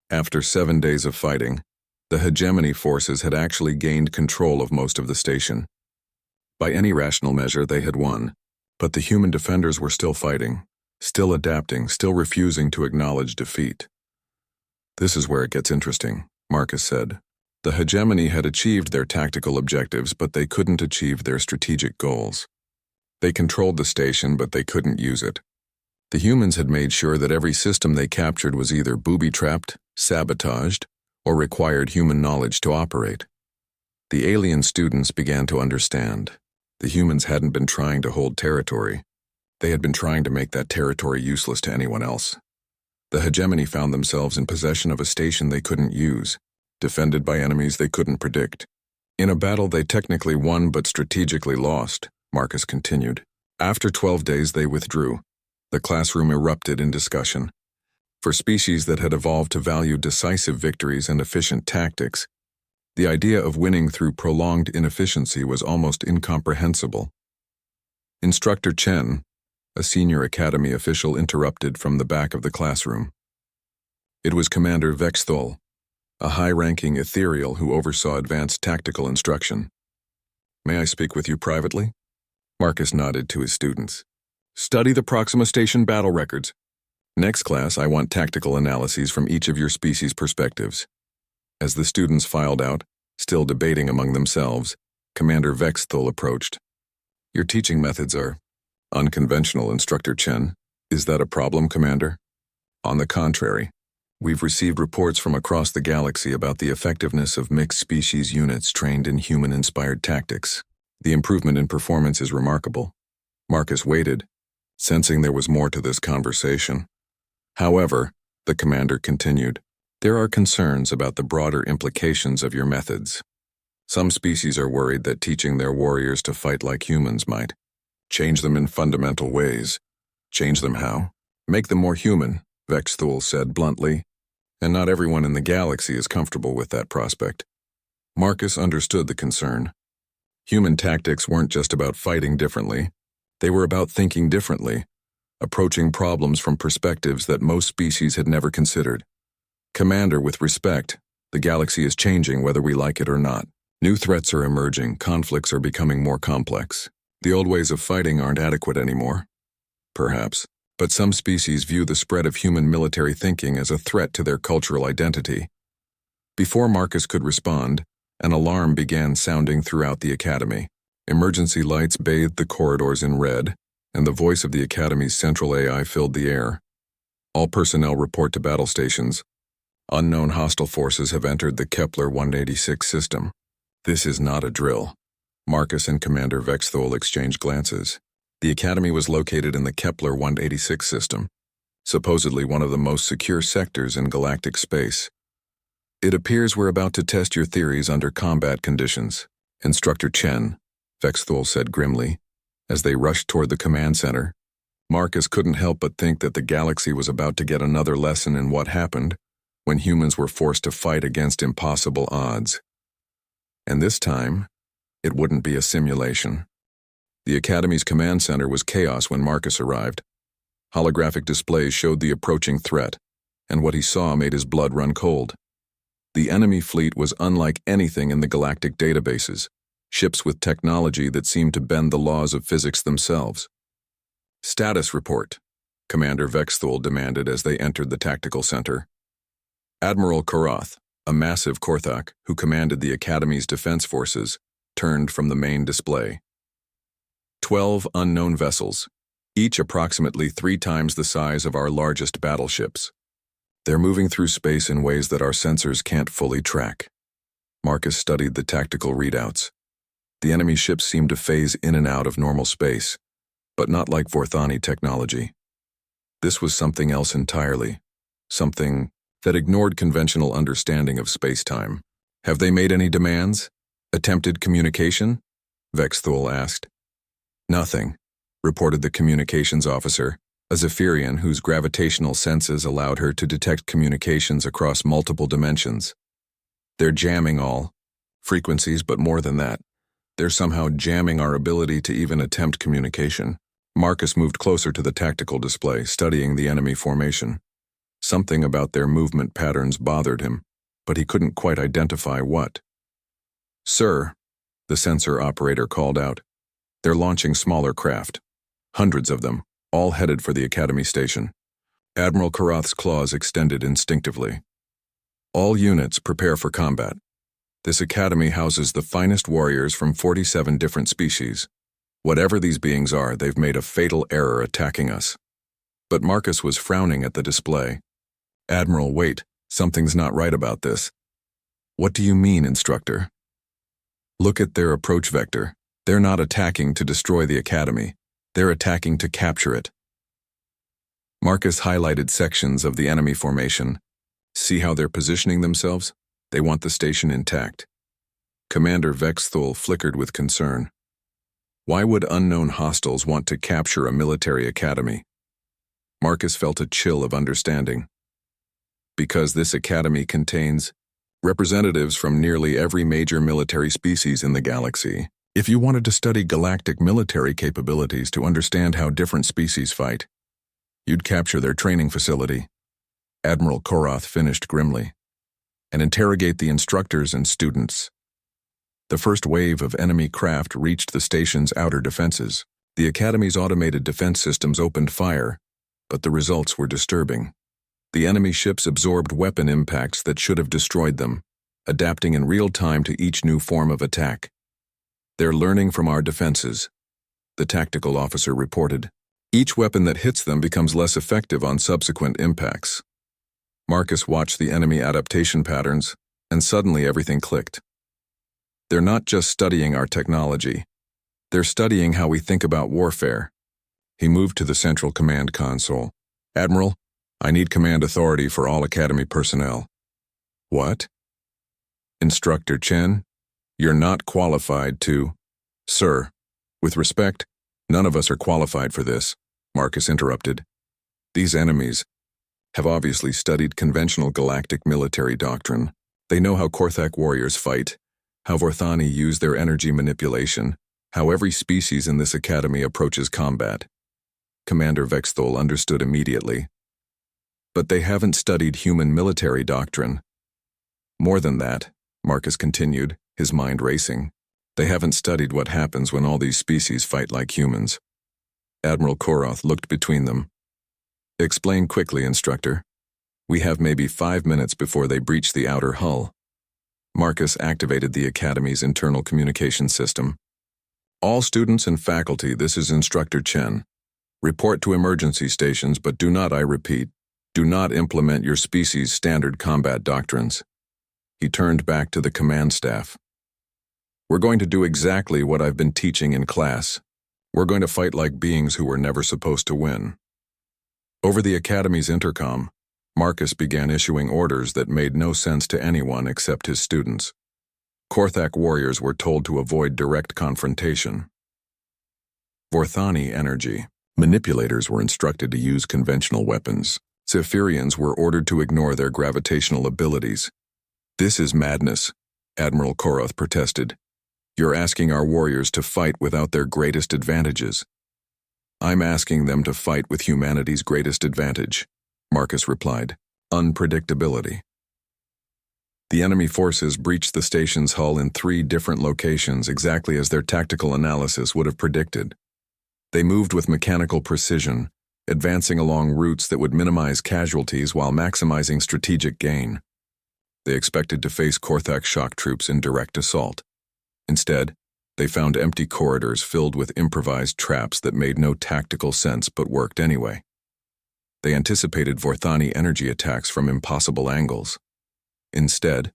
Speaker 1: After 7 days of fighting, the Hegemony forces had actually gained control of most of the station. By any rational measure, they had won. But the human defenders were still fighting, still adapting, still refusing to acknowledge defeat. "This is where it gets interesting," Marcus said. The Hegemony had achieved their tactical objectives, but they couldn't achieve their strategic goals. They controlled the station, but they couldn't use it. The humans had made sure that every system they captured was either booby-trapped, sabotaged, or required human knowledge to operate. The alien students began to understand. The humans hadn't been trying to hold territory. They had been trying to make that territory useless to anyone else. The Hegemony found themselves in possession of a station they couldn't use, defended by enemies they couldn't predict. In a battle they technically won but strategically lost, Marcus continued. After 12 days they withdrew. The classroom erupted in discussion. For species that had evolved to value decisive victories and efficient tactics, the idea of winning through prolonged inefficiency was almost incomprehensible. Instructor Chen, a senior academy official, interrupted from the back of the classroom. It was Commander Vexthol, a high-ranking ethereal who oversaw advanced tactical instruction. "May I speak with you privately?" Marcus nodded to his students. "Study the Proxima Station battle records. Next class, I want tactical analyses from each of your species' perspectives. As the students filed out, still debating among themselves, Commander Vexthul approached. Your teaching methods are unconventional, Instructor Chen. Is that a problem, Commander? On the contrary, we've received reports from across the galaxy about the effectiveness of mixed species units trained in human-inspired tactics. The improvement in performance is remarkable. Marcus waited, sensing there was more to this conversation. However, the commander continued, there are concerns about the broader implications of your methods. Some species are worried that teaching their warriors to fight like humans might change them in fundamental ways. Change them how? Make them more human, Vexthul said bluntly, and not everyone in the galaxy is comfortable with that prospect. Marcus understood the concern. Human tactics weren't just about fighting differently. They were about thinking differently, approaching problems from perspectives that most species had never considered. Commander, with respect, the galaxy is changing whether we like it or not. New threats are emerging, conflicts are becoming more complex. The old ways of fighting aren't adequate anymore. Perhaps, but some species view the spread of human military thinking as a threat to their cultural identity. Before Marcus could respond, an alarm began sounding throughout the academy. Emergency lights bathed the corridors in red, and the voice of the academy's central AI filled the air. All personnel report to battle stations. Unknown hostile forces have entered the Kepler 186 system. This is not a drill. Marcus and Commander Vexthul exchanged glances. The academy was located in the Kepler 186 system, supposedly one of the most secure sectors in galactic space. It appears we're about to test your theories under combat conditions, Instructor Chen, Vexthul said grimly, as they rushed toward the command center. Marcus couldn't help but think that the galaxy was about to get another lesson in what happened when humans were forced to fight against impossible odds. And this time, it wouldn't be a simulation. The Academy's command center was chaos when Marcus arrived. Holographic displays showed the approaching threat, and what he saw made his blood run cold. The enemy fleet was unlike anything in the galactic databases, ships with technology that seemed to bend the laws of physics themselves. Status report, Commander Vexthul demanded as they entered the tactical center. Admiral Karath, a massive Korthak who commanded the Academy's defense forces, turned from the main display. 12 unknown vessels, each approximately 3 times the size of our largest battleships. They're moving through space in ways that our sensors can't fully track. Marcus studied the tactical readouts. The enemy ships seemed to phase in and out of normal space, but not like Vorthani technology. This was something else entirely, something that ignored conventional understanding of space-time. Have they made any demands? Attempted communication? Vexthul asked. Nothing, reported the communications officer, a Zephyrian whose gravitational senses allowed her to detect communications across multiple dimensions. They're jamming all frequencies, but more than that. They're somehow jamming our ability to even attempt communication. Marcus moved closer to the tactical display, studying the enemy formation. Something about their movement patterns bothered him, but he couldn't quite identify what. Sir, the sensor operator called out. They're launching smaller craft. Hundreds of them, all headed for the Academy station. Admiral Karath's claws extended instinctively. All units prepare for combat. This Academy houses the finest warriors from 47 different species. Whatever these beings are, they've made a fatal error attacking us. But Marcus was frowning at the display. Admiral, wait, something's not right about this. What do you mean, Instructor? Look at their approach vector. They're not attacking to destroy the Academy. They're attacking to capture it. Marcus highlighted sections of the enemy formation. See how they're positioning themselves? They want the station intact. Commander Vexthul flickered with concern. Why would unknown hostiles want to capture a military academy? Marcus felt a chill of understanding. Because this academy contains representatives from nearly every major military species in the galaxy. If you wanted to study galactic military capabilities to understand how different species fight, you'd capture their training facility, Admiral Karath finished grimly, and interrogate the instructors and students. The first wave of enemy craft reached the station's outer defenses. The Academy's automated defense systems opened fire, but the results were disturbing. The enemy ships absorbed weapon impacts that should have destroyed them, adapting in real time to each new form of attack. "They're learning from our defenses," the tactical officer reported. "Each weapon that hits them becomes less effective on subsequent impacts." Marcus watched the enemy adaptation patterns, and suddenly everything clicked. "They're not just studying our technology. They're studying how we think about warfare." He moved to the central command console. "Admiral, I need command authority for all Academy personnel." "What?" "Instructor Chen, you're not qualified to—" "Sir, with respect, none of us are qualified for this," Marcus interrupted. "These enemies have obviously studied conventional galactic military doctrine. They know how Korthak warriors fight, how Vorthani use their energy manipulation, how every species in this academy approaches combat." Commander Vexthol understood immediately. "But they haven't studied human military doctrine." "More than that," Marcus continued, his mind racing. "They haven't studied what happens when all these species fight like humans." Admiral Koroth looked between them. "Explain quickly, Instructor. We have maybe 5 minutes before they breach the outer hull." Marcus activated the Academy's internal communication system. "All students and faculty, this is Instructor Chen. Report to emergency stations, but do not, I repeat, do not implement your species' standard combat doctrines." He turned back to the command staff. "We're going to do exactly what I've been teaching in class. We're going to fight like beings who were never supposed to win." Over the Academy's intercom, Marcus began issuing orders that made no sense to anyone except his students. Korthak warriors were told to avoid direct confrontation. Vorthani energy. Manipulators were instructed to use conventional weapons. Zephyrians were ordered to ignore their gravitational abilities. "This is madness," Admiral Koroth protested. "You're asking our warriors to fight without their greatest advantages." "I'm asking them to fight with humanity's greatest advantage," Marcus replied. "Unpredictability." The enemy forces breached the station's hull in 3 different locations exactly as their tactical analysis would have predicted. They moved with mechanical precision, advancing along routes that would minimize casualties while maximizing strategic gain. They expected to face Korthak shock troops in direct assault. Instead, they found empty corridors filled with improvised traps that made no tactical sense but worked anyway. They anticipated Vorthani energy attacks from impossible angles. Instead,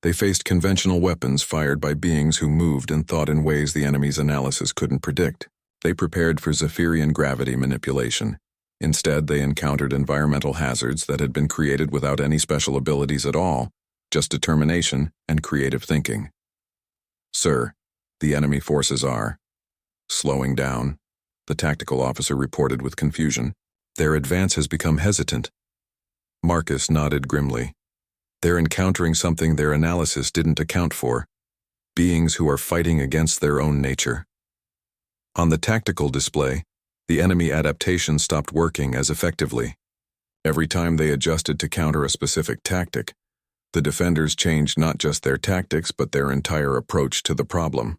Speaker 1: they faced conventional weapons fired by beings who moved and thought in ways the enemy's analysis couldn't predict. They prepared for Zephyrian gravity manipulation. Instead, they encountered environmental hazards that had been created without any special abilities at all, just determination and creative thinking. "Sir, the enemy forces are slowing down," the tactical officer reported with confusion. "Their advance has become hesitant." Marcus nodded grimly. "They're encountering something their analysis didn't account for. Beings who are fighting against their own nature." On the tactical display, the enemy adaptation stopped working as effectively. Every time they adjusted to counter a specific tactic, the defenders changed not just their tactics but their entire approach to the problem.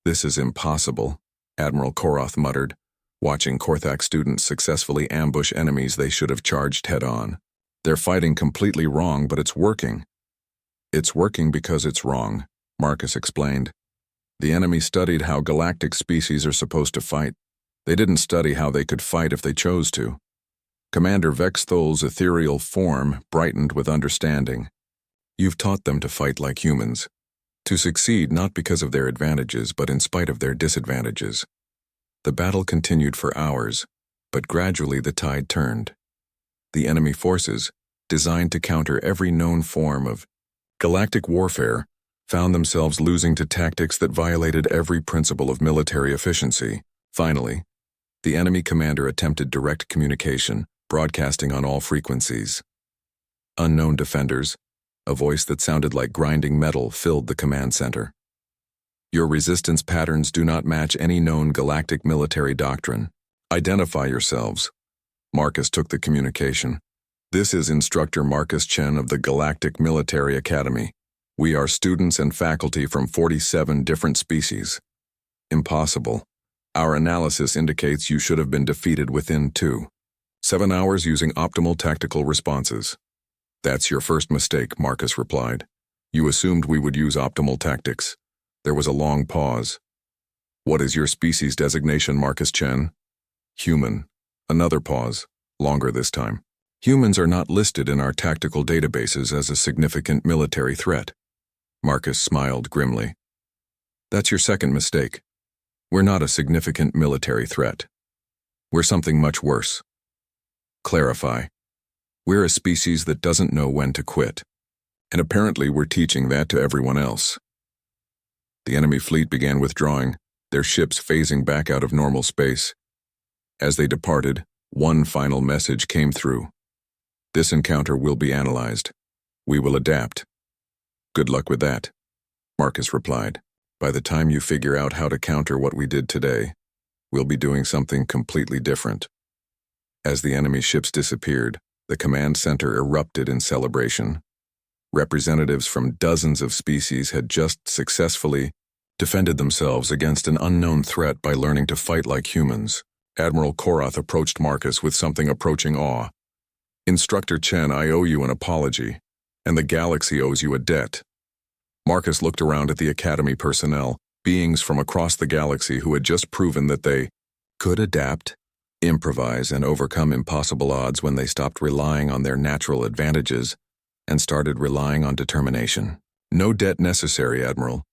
Speaker 1: "This is impossible," Admiral Koroth muttered, watching Korthak students successfully ambush enemies they should have charged head-on. "They're fighting completely wrong, but it's working." "It's working because it's wrong," Marcus explained. "The enemy studied how galactic species are supposed to fight. They didn't study how they could fight if they chose to." Commander Vexthol's ethereal form brightened with understanding. "You've taught them to fight like humans, to succeed not because of their advantages but in spite of their disadvantages." The battle continued for hours, but gradually the tide turned. The enemy forces, designed to counter every known form of galactic warfare, found themselves losing to tactics that violated every principle of military efficiency. Finally, the enemy commander attempted direct communication, broadcasting on all frequencies. "Unknown defenders," a voice that sounded like grinding metal filled the command center. "Your resistance patterns do not match any known galactic military doctrine. Identify yourselves." Marcus took the communication. "This is Instructor Marcus Chen of the Galactic Military Academy. We are students and faculty from 47 different species." "Impossible. Our analysis indicates you should have been defeated within 2. 7 hours using optimal tactical responses. That's your first mistake, Marcus replied. You assumed we would use optimal tactics. There was a long pause. What is your species designation, Marcus Chen? Human. Another pause, longer this time. Humans are not listed in our tactical databases as a significant military threat. Marcus smiled grimly. That's your second mistake. We're not a significant military threat. We're something much worse. Clarify. We're a species that doesn't know when to quit. And apparently we're teaching that to everyone else. The enemy fleet began withdrawing, their ships phasing back out of normal space. As they departed, one final message came through. This encounter will be analyzed. We will adapt. Good luck with that, Marcus replied. By the time you figure out how to counter what we did today, we'll be doing something completely different. As the enemy ships disappeared, the command center erupted in celebration. Representatives from dozens of species had just successfully defended themselves against an unknown threat by learning to fight like humans. Admiral Korath approached Marcus with something approaching awe. Instructor Chen, I owe you an apology, and the galaxy owes you a debt. Marcus looked around at the Academy personnel, beings from across the galaxy who had just proven that they could adapt, improvise, and overcome impossible odds when they stopped relying on their natural advantages and started relying on determination. No debt necessary, Admiral.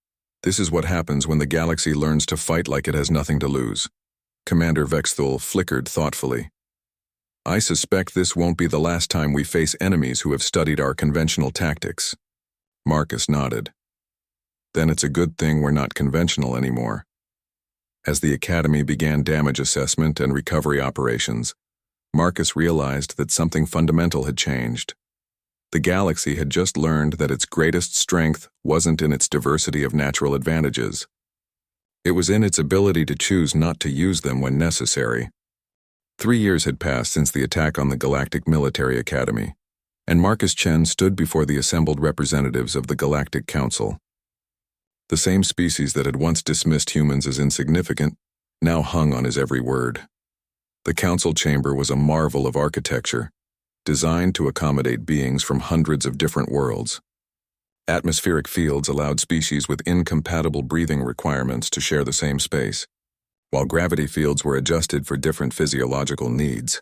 Speaker 1: This is what happens when the galaxy learns to fight like it has nothing to lose. Commander Vexthul flickered thoughtfully. I suspect this won't be the last time we face enemies who have studied our conventional tactics. Marcus nodded. Then it's a good thing we're not conventional anymore. As the Academy began damage assessment and recovery operations, Marcus realized that something fundamental had changed. The galaxy had just learned that its greatest strength wasn't in its diversity of natural advantages. It was in its ability to choose not to use them when necessary. 3 years had passed since the attack on the Galactic Military Academy, and Marcus Chen stood before the assembled representatives of the Galactic Council. The same species that had once dismissed humans as insignificant now hung on his every word. The council chamber was a marvel of architecture, designed to accommodate beings from hundreds of different worlds. Atmospheric fields allowed species with incompatible breathing requirements to share the same space, while gravity fields were adjusted for different physiological needs.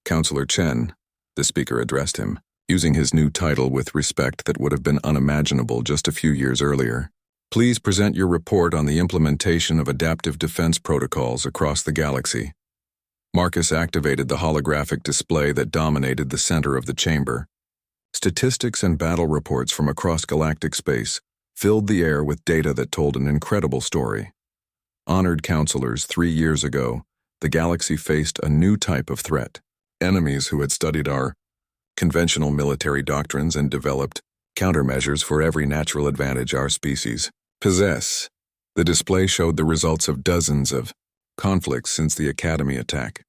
Speaker 1: Counselor Chen, the speaker addressed him, using his new title with respect that would have been unimaginable just a few years earlier. Please present your report on the implementation of adaptive defense protocols across the galaxy. Marcus activated the holographic display that dominated the center of the chamber. Statistics and battle reports from across galactic space filled the air with data that told an incredible story. Honored counselors, 3 years ago, the galaxy faced a new type of threat. Enemies who had studied our conventional military doctrines and developed countermeasures for every natural advantage our species possess. The display showed the results of dozens of conflicts since the Academy attack.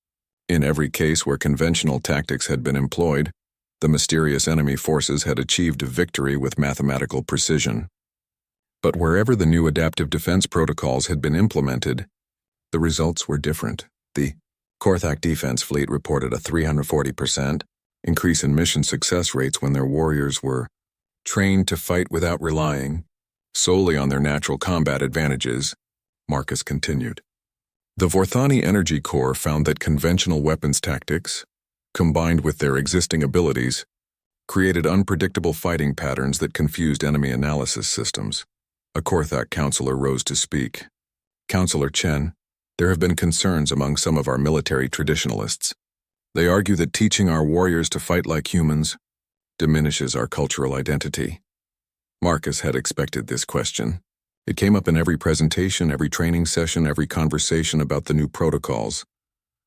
Speaker 1: In every case where conventional tactics had been employed, the mysterious enemy forces had achieved victory with mathematical precision. But wherever the new adaptive defense protocols had been implemented, the results were different. The Korthak defense fleet reported a 340% increase in mission success rates when their warriors were trained to fight without relying solely on their natural combat advantages, Marcus continued. The Vorthani Energy Corps found that conventional weapons tactics, combined with their existing abilities, created unpredictable fighting patterns that confused enemy analysis systems. A Korthak counselor rose to speak. Counselor Chen, there have been concerns among some of our military traditionalists. They argue that teaching our warriors to fight like humans diminishes our cultural identity. Marcus had expected this question. It came up in every presentation, every training session, every conversation about the new protocols.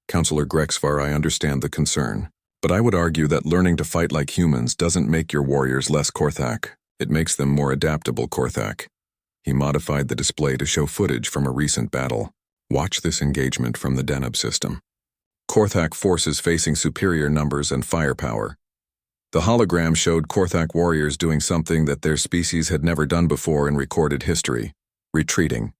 Speaker 1: Counselor Grexvar, I understand the concern, but I would argue that learning to fight like humans doesn't make your warriors less Korthak. It makes them more adaptable Korthak. He modified the display to show footage from a recent battle. Watch this engagement from the Deneb system. Korthak forces facing superior numbers and firepower. The hologram showed Korthak warriors doing something that their species had never done before in recorded history, retreating.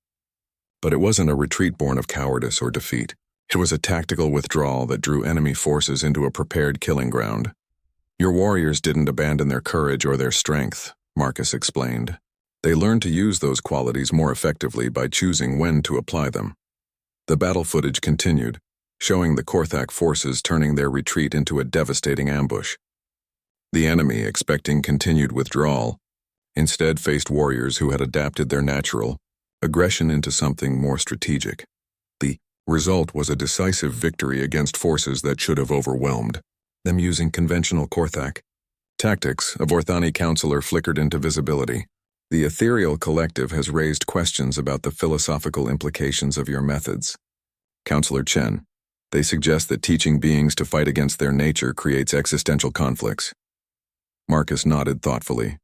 Speaker 1: But it wasn't a retreat born of cowardice or defeat. It was a tactical withdrawal that drew enemy forces into a prepared killing ground. Your warriors didn't abandon their courage or their strength, Marcus explained. They learned to use those qualities more effectively by choosing when to apply them. The battle footage continued, showing the Korthak forces turning their retreat into a devastating ambush. The enemy, expecting continued withdrawal, instead faced warriors who had adapted their natural aggression into something more strategic. The result was a decisive victory against forces that should have overwhelmed them using conventional Korthak tactics. A Vorthani counselor flickered into visibility. The ethereal collective has raised questions about the philosophical implications of your methods. Counselor Chen, they suggest that teaching beings to fight against their nature creates existential conflicts. Marcus nodded thoughtfully.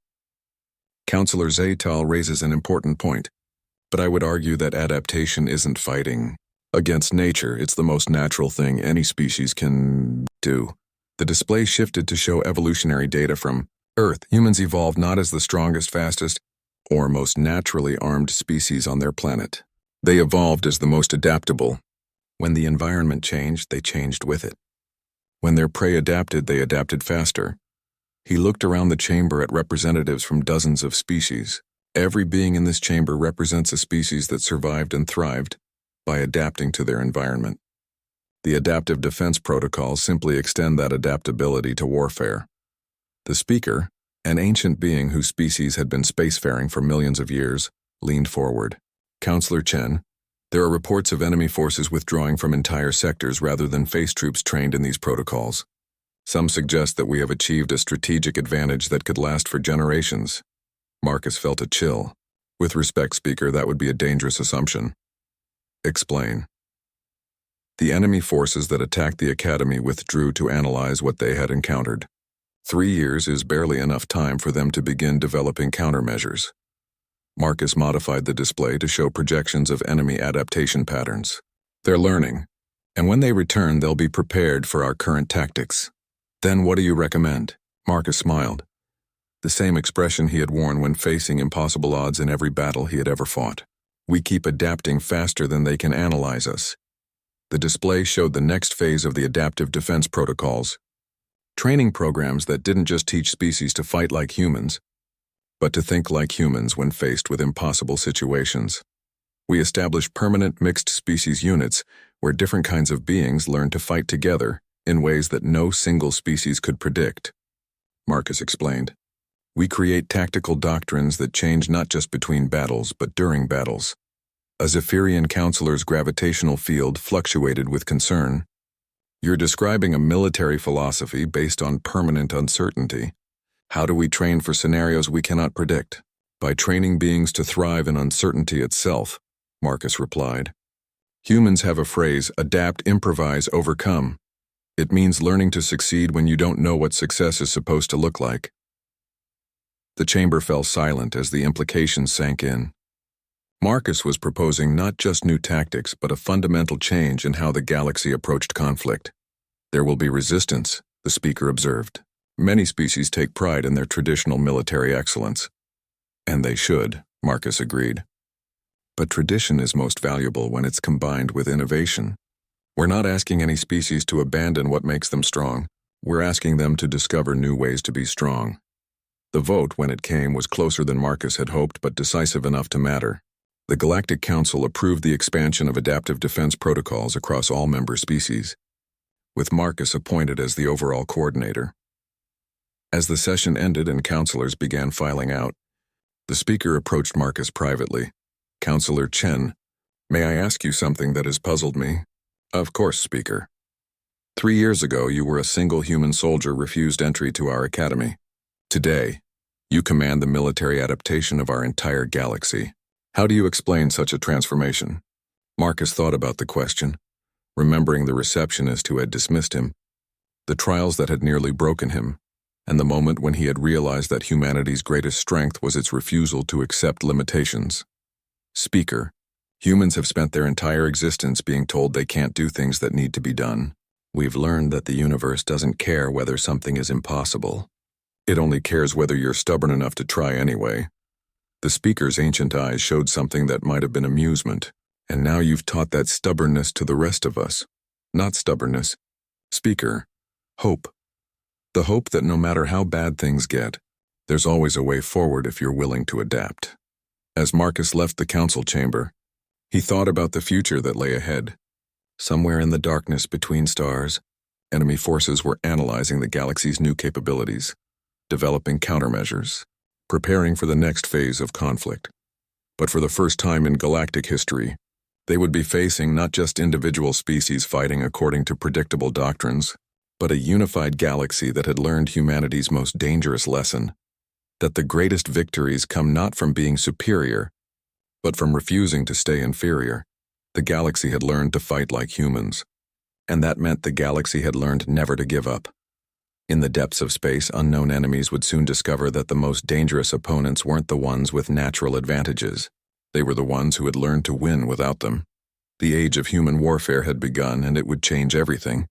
Speaker 1: Counselor Zaytal raises an important point, but I would argue that adaptation isn't fighting against nature. It's the most natural thing any species can do. The display shifted to show evolutionary data from Earth. Humans evolved not as the strongest, fastest, or most naturally armed species on their planet. They evolved as the most adaptable. When the environment changed, they changed with it. When their prey adapted, they adapted faster. He looked around the chamber at representatives from dozens of species. Every being in this chamber represents a species that survived and thrived by adapting to their environment. The adaptive defense protocols simply extend that adaptability to warfare. The speaker, an ancient being whose species had been spacefaring for millions of years, leaned forward. Counselor Chen, there are reports of enemy forces withdrawing from entire sectors rather than face troops trained in these protocols. Some suggest that we have achieved a strategic advantage that could last for generations. Marcus felt a chill. With respect, Speaker, that would be a dangerous assumption. Explain. The enemy forces that attacked the Academy withdrew to analyze what they had encountered. 3 years is barely enough time for them to begin developing countermeasures. Marcus modified the display to show projections of enemy adaptation patterns. They're learning, and when they return, they'll be prepared for our current tactics. Then what do you recommend? Marcus smiled. The same expression he had worn when facing impossible odds in every battle he had ever fought. We keep adapting faster than they can analyze us. The display showed the next phase of the adaptive defense protocols. Training programs that didn't just teach species to fight like humans, but to think like humans when faced with impossible situations. We established permanent mixed species units where different kinds of beings learn to fight together in ways that no single species could predict. Marcus explained. We create tactical doctrines that change not just between battles, but during battles. A Zephyrian counselor's gravitational field fluctuated with concern. You're describing a military philosophy based on permanent uncertainty. How do we train for scenarios we cannot predict? By training beings to thrive in uncertainty itself, Marcus replied. Humans have a phrase, adapt, improvise, overcome. It means learning to succeed when you don't know what success is supposed to look like. The chamber fell silent as the implications sank in. Marcus was proposing not just new tactics, but a fundamental change in how the galaxy approached conflict. There will be resistance, the speaker observed. Many species take pride in their traditional military excellence. And they should, Marcus agreed. But tradition is most valuable when it's combined with innovation. We're not asking any species to abandon what makes them strong. We're asking them to discover new ways to be strong. The vote, when it came, was closer than Marcus had hoped, but decisive enough to matter. The Galactic Council approved the expansion of adaptive defense protocols across all member species, with Marcus appointed as the overall coordinator. As the session ended and counselors began filing out, the speaker approached Marcus privately. Counselor Chen, may I ask you something that has puzzled me? Of course, Speaker. 3 years ago, you were a single human soldier refused entry to our academy. Today, you command the military adaptation of our entire galaxy. How do you explain such a transformation? Marcus thought about the question, remembering the receptionist who had dismissed him, the trials that had nearly broken him, and the moment when he had realized that humanity's greatest strength was its refusal to accept limitations. Speaker, humans have spent their entire existence being told they can't do things that need to be done. We've learned that the universe doesn't care whether something is impossible. It only cares whether you're stubborn enough to try anyway. The speaker's ancient eyes showed something that might have been amusement, and now you've taught that stubbornness to the rest of us. not stubbornness. Speaker, hope. The hope that no matter how bad things get, there's always a way forward if you're willing to adapt. As Marcus left the council chamber, he thought about the future that lay ahead. Somewhere in the darkness between stars, enemy forces were analyzing the galaxy's new capabilities, developing countermeasures, preparing for the next phase of conflict. But for the first time in galactic history, they would be facing not just individual species fighting according to predictable doctrines, but a unified galaxy that had learned humanity's most dangerous lesson, that the greatest victories come not from being superior, but from refusing to stay inferior. The galaxy had learned to fight like humans, and that meant the galaxy had learned never to give up. In the depths of space, unknown enemies would soon discover that the most dangerous opponents weren't the ones with natural advantages. They were the ones who had learned to win without them. The age of human warfare had begun, and it would change everything.